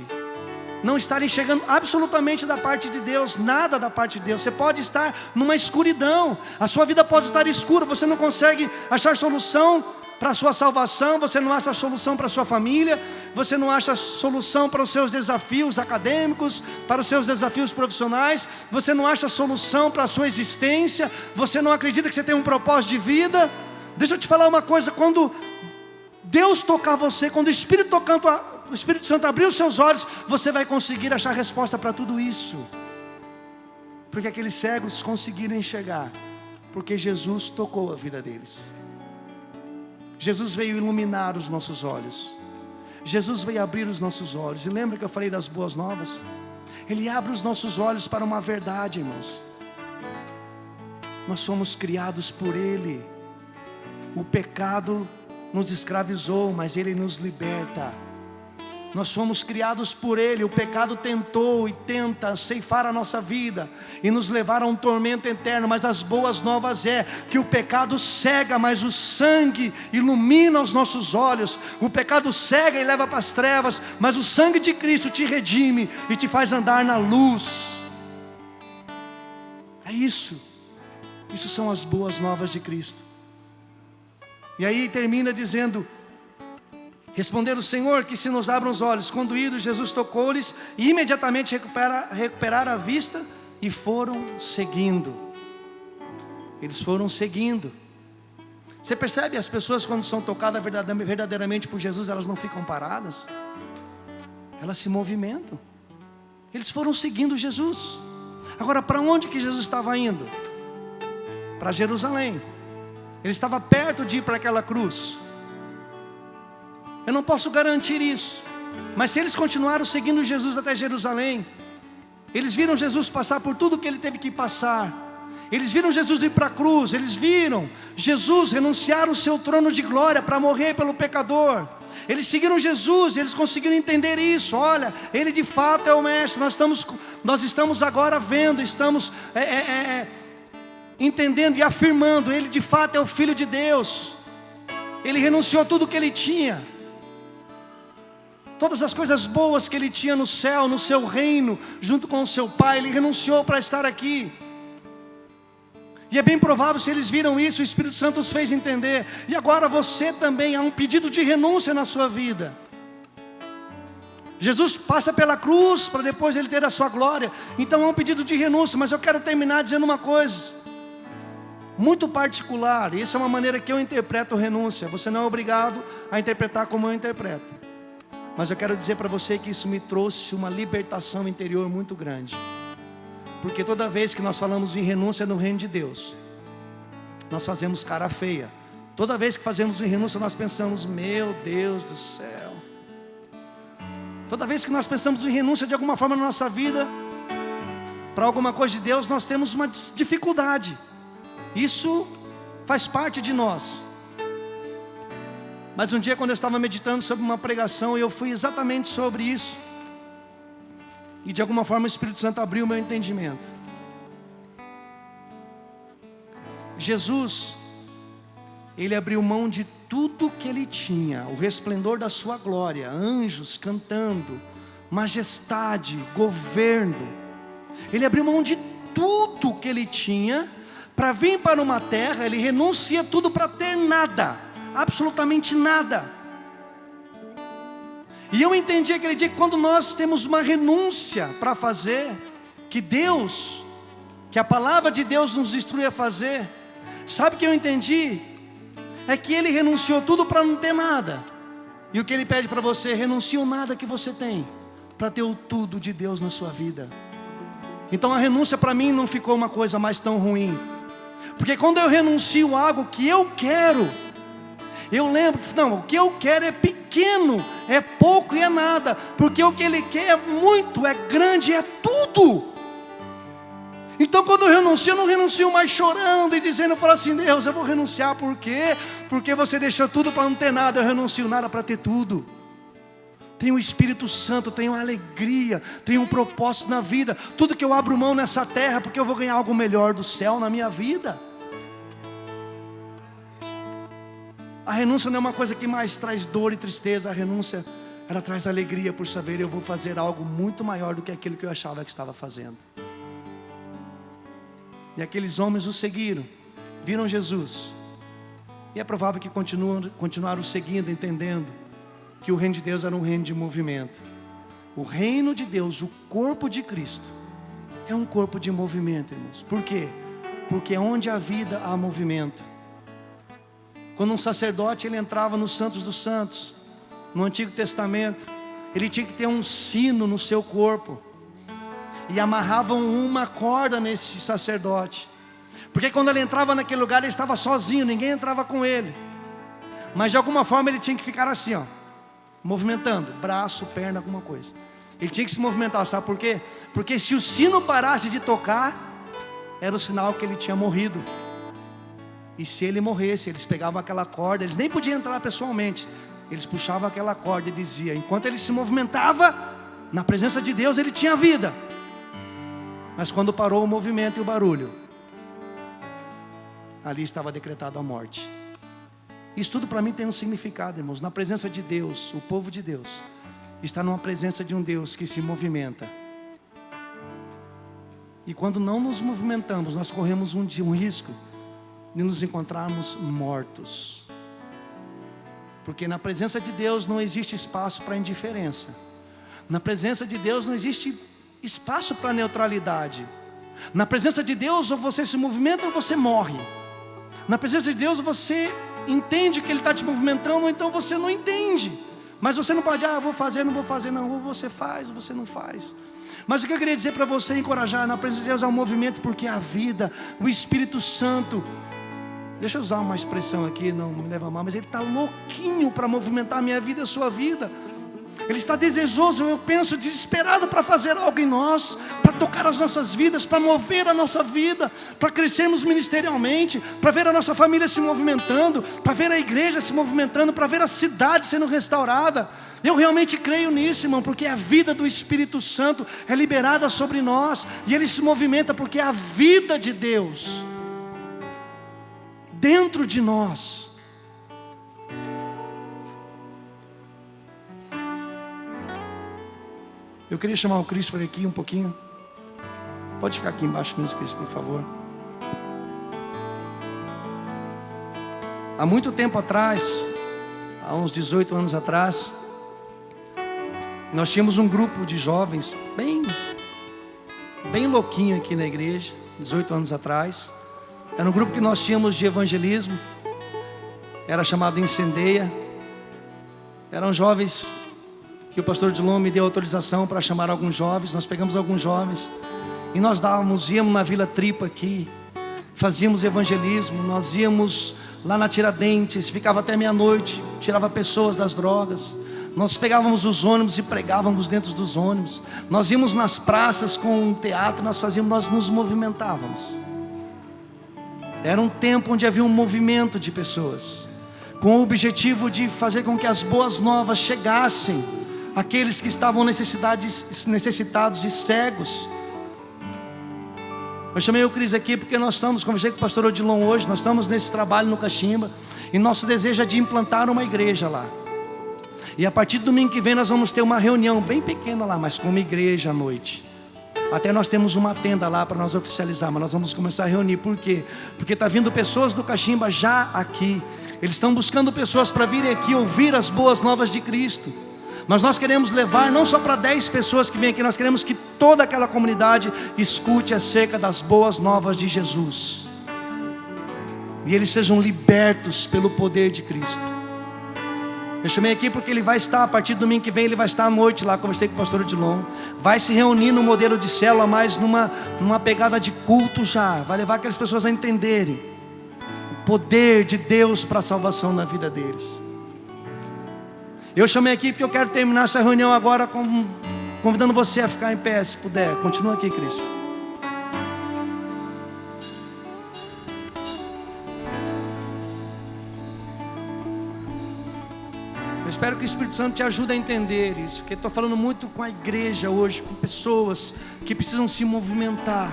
S1: não estar enxergando absolutamente da parte de Deus, nada da parte de Deus. Você pode estar numa escuridão, a sua vida pode estar escura, você não consegue achar solução para a sua salvação, você não acha solução para a sua família, você não acha solução para os seus desafios acadêmicos, para os seus desafios profissionais, você não acha solução para a sua existência, você não acredita que você tem um propósito de vida. Deixa eu te falar uma coisa, quando Deus tocar você, quando o Espírito Santo abrir os seus olhos, você vai conseguir achar resposta para tudo isso. Porque aqueles cegos conseguiram enxergar, porque Jesus tocou a vida deles. Jesus veio iluminar os nossos olhos. Jesus veio abrir os nossos olhos. E lembra que eu falei das boas novas? Ele abre os nossos olhos para uma verdade, irmãos. Nós somos criados por Ele. O pecado nos escravizou, mas Ele nos liberta. Nós fomos criados por Ele. O pecado tentou e tenta ceifar a nossa vida e nos levar a um tormento eterno. Mas as boas novas é que o pecado cega, mas o sangue ilumina os nossos olhos. O pecado cega e leva para as trevas, mas o sangue de Cristo te redime e te faz andar na luz. É isso. Isso são as boas novas de Cristo. E aí termina dizendo: responderam o Senhor que se nos abram os olhos. Quando ido, Jesus tocou-lhes e imediatamente recuperaram a vista e foram seguindo. Eles foram seguindo. Você percebe, as pessoas quando são tocadas verdadeiramente por Jesus, elas não ficam paradas, elas se movimentam. Eles foram seguindo Jesus. Agora, para onde que Jesus estava indo? Para Jerusalém. Ele estava perto de ir para aquela cruz. Eu não posso garantir isso, mas se eles continuaram seguindo Jesus até Jerusalém, eles viram Jesus passar por tudo que Ele teve que passar. Eles viram Jesus ir para a cruz. Eles viram Jesus renunciar o seu trono de glória para morrer pelo pecador. Eles seguiram Jesus, eles conseguiram entender isso. Olha, Ele de fato é o Mestre. Nós estamos agora vendo, estamos entendendo e afirmando: Ele de fato é o Filho de Deus. Ele renunciou tudo o que Ele tinha, todas as coisas boas que Ele tinha no céu, no seu reino, junto com o seu Pai. Ele renunciou para estar aqui. E é bem provável, se eles viram isso, o Espírito Santo os fez entender. E agora você também, há um pedido de renúncia na sua vida. Jesus passa pela cruz para depois Ele ter a sua glória. Então há um pedido de renúncia. Mas eu quero terminar dizendo uma coisa muito particular. E essa é uma maneira que eu interpreto renúncia. Você não é obrigado a interpretar como eu interpreto, mas eu quero dizer para você que isso me trouxe uma libertação interior muito grande. Porque toda vez que nós falamos em renúncia no reino de Deus, nós fazemos cara feia. Toda vez que fazemos em renúncia, nós pensamos: meu Deus do céu. Toda vez que nós pensamos em renúncia de alguma forma na nossa vida, para alguma coisa de Deus, nós temos uma dificuldade. Isso faz parte de nós. Mas um dia, quando eu estava meditando sobre uma pregação, eu fui exatamente sobre isso, e de alguma forma o Espírito Santo abriu o meu entendimento. Jesus, Ele abriu mão de tudo que Ele tinha, o resplendor da sua glória, anjos cantando, majestade, governo. Ele abriu mão de tudo que Ele tinha para vir para uma terra. Ele renuncia tudo para ter nada, absolutamente nada. E eu entendi aquele dia que quando nós temos uma renúncia para fazer, que a palavra de Deus nos instrui a fazer, sabe o que eu entendi? É que Ele renunciou tudo para não ter nada. E o que Ele pede para você? Renuncie o nada que você tem, para ter o tudo de Deus na sua vida. Então a renúncia para mim não ficou uma coisa mais tão ruim, porque quando eu renuncio algo que eu quero, eu lembro, não, o que eu quero é pequeno, é pouco e é nada, porque o que Ele quer é muito, é grande, é tudo. Então quando eu não renuncio mais chorando e dizendo, eu falo assim: Deus, eu vou renunciar, por quê? Porque você deixou tudo para não ter nada. Eu renuncio nada para ter tudo. Tenho o Espírito Santo, tenho alegria, tenho um propósito na vida. Tudo que eu abro mão nessa terra, porque eu vou ganhar algo melhor do céu na minha vida. A renúncia não é uma coisa que mais traz dor e tristeza. A renúncia ela traz alegria por saber: eu vou fazer algo muito maior do que aquilo que eu achava que estava fazendo. E aqueles homens o seguiram, viram Jesus. E é provável que continuaram seguindo, entendendo que o reino de Deus era um reino de movimento. O reino de Deus, o corpo de Cristo, é um corpo de movimento, irmãos. Por quê? Porque onde há vida, há movimento. Quando um sacerdote ele entrava nos Santos dos Santos, no Antigo Testamento, ele tinha que ter um sino no seu corpo, e amarravam uma corda nesse sacerdote, porque quando ele entrava naquele lugar, ele estava sozinho, ninguém entrava com ele. Mas de alguma forma ele tinha que ficar assim, ó, movimentando, braço, perna, alguma coisa. Ele tinha que se movimentar, sabe por quê? Porque se o sino parasse de tocar, era o sinal que ele tinha morrido. E se ele morresse, eles pegavam aquela corda, eles nem podiam entrar pessoalmente, eles puxavam aquela corda e dizia: enquanto ele se movimentava, na presença de Deus, ele tinha vida. Mas quando parou o movimento e o barulho, ali estava decretada a morte. Isso tudo para mim tem um significado, irmãos. Na presença de Deus, o povo de Deus está numa presença de um Deus que se movimenta. E quando não nos movimentamos, nós corremos um risco de nos encontrarmos mortos. Porque na presença de Deus não existe espaço para indiferença. Na presença de Deus não existe espaço para neutralidade. Na presença de Deus, ou você se movimenta ou você morre. Na presença de Deus, você entende que Ele está te movimentando, ou então você não entende. Mas você não pode: eu vou fazer, não vou fazer, não. Ou você faz, ou você não faz. Mas o que eu queria dizer para você, encorajar: na presença de Deus há um movimento, porque a vida, o Espírito Santo, deixa eu usar uma expressão aqui, não me leva mal, mas Ele está louquinho para movimentar a minha vida e a sua vida. Ele está desejoso, eu penso, desesperado para fazer algo em nós, para tocar as nossas vidas, para mover a nossa vida, para crescermos ministerialmente, para ver a nossa família se movimentando, para ver a igreja se movimentando, para ver a cidade sendo restaurada. Eu realmente creio nisso, irmão, porque a vida do Espírito Santo é liberada sobre nós, e Ele se movimenta porque é a vida de Deus dentro de nós. Eu queria chamar o Christopher aqui um pouquinho. Pode ficar aqui embaixo mesmo, Christopher, por favor. Há muito tempo atrás, há uns 18 anos atrás, nós tínhamos um grupo de jovens bem louquinho aqui na igreja, 18 anos atrás. Era um grupo que nós tínhamos de evangelismo, era chamado Incendeia. Eram jovens que o pastor Dilon me deu autorização para chamar alguns jovens. Nós pegamos alguns jovens e nós íamos na Vila Tripa aqui, fazíamos evangelismo. Nós íamos lá na Tiradentes, ficava até meia-noite, tirava pessoas das drogas. Nós pegávamos os ônibus e pregávamos dentro dos ônibus. Nós íamos nas praças com um teatro, nós nos movimentávamos. Era um tempo onde havia um movimento de pessoas, com o objetivo de fazer com que as boas novas chegassem àqueles que estavam necessitados e cegos. Eu chamei o Cris aqui porque conversei com o pastor Odilon hoje, nós estamos nesse trabalho no Caximba, e nosso desejo é de implantar uma igreja lá. E a partir do domingo que vem nós vamos ter uma reunião bem pequena lá, mas com uma igreja à noite. Até nós temos uma tenda lá para nós oficializar, mas nós vamos começar a reunir. Por quê? Porque está vindo pessoas do Caximba já aqui. Eles estão buscando pessoas para virem aqui ouvir as boas novas de Cristo. Mas nós queremos levar não só para 10 pessoas que vêm aqui, nós queremos que toda aquela comunidade escute acerca das boas novas de Jesus, e eles sejam libertos pelo poder de Cristo. Eu chamei aqui porque ele vai estar, a partir do domingo que vem, ele vai estar à noite lá, conversei com o pastor Odilon. Vai se reunir no modelo de célula, mas numa pegada de culto já. Vai levar aquelas pessoas a entenderem o poder de Deus para a salvação na vida deles. Eu chamei aqui porque eu quero terminar essa reunião agora convidando você a ficar em pé, se puder. Continua aqui, Cristo. Eu espero que o Espírito Santo te ajude a entender isso, porque estou falando muito com a igreja hoje, com pessoas que precisam se movimentar.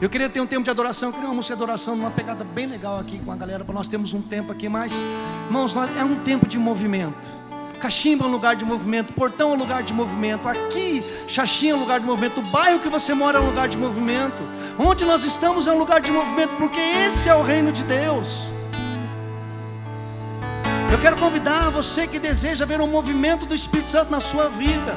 S1: Eu queria ter um tempo de adoração, eu queria uma música de adoração, numa pegada bem legal aqui com a galera, para nós termos um tempo aqui, mas, irmãos, é um tempo de movimento. Caximba é um lugar de movimento, Portão é um lugar de movimento, aqui, Xaxim é um lugar de movimento, o bairro que você mora é um lugar de movimento, onde nós estamos é um lugar de movimento, porque esse é o reino de Deus. Eu quero convidar você que deseja ver um movimento do Espírito Santo na sua vida,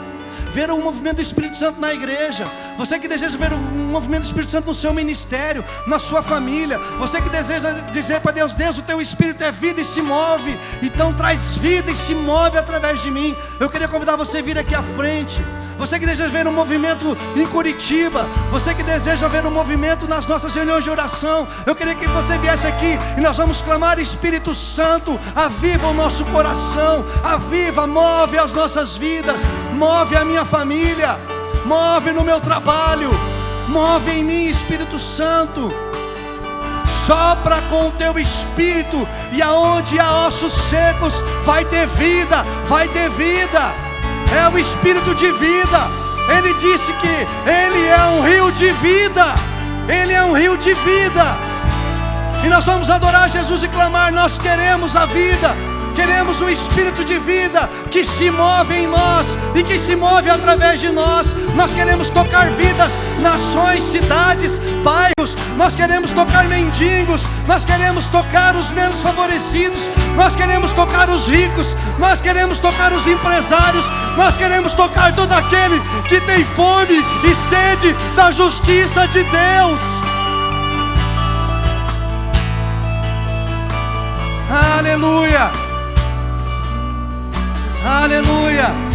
S1: ver um movimento do Espírito Santo na igreja, você que deseja ver um movimento do Espírito Santo no seu ministério, na sua família, você que deseja dizer para Deus: Deus, o teu Espírito é vida e se move, então traz vida e se move através de mim. Eu queria convidar você a vir aqui à frente. Você que deseja ver um movimento em Curitiba, você que deseja ver um movimento nas nossas reuniões de oração, eu queria que você viesse aqui e nós vamos clamar: Espírito Santo, aviva o nosso coração, aviva, move as nossas vidas, move a minha família, move no meu trabalho, move em mim, Espírito Santo. Sopra com o teu Espírito, e aonde há ossos secos vai ter vida, vai ter vida. É o Espírito de vida. Ele disse que Ele é um rio de vida. Ele é um rio de vida. E nós vamos adorar Jesus e clamar: nós queremos a vida. Queremos um Espírito de vida que se move em nós e que se move através de nós. Nós queremos tocar vidas, nações, cidades, bairros. Nós queremos tocar mendigos. Nós queremos tocar os menos favorecidos. Nós queremos tocar os ricos. Nós queremos tocar os empresários. Nós queremos tocar todo aquele que tem fome e sede da justiça de Deus. Aleluia. Aleluia.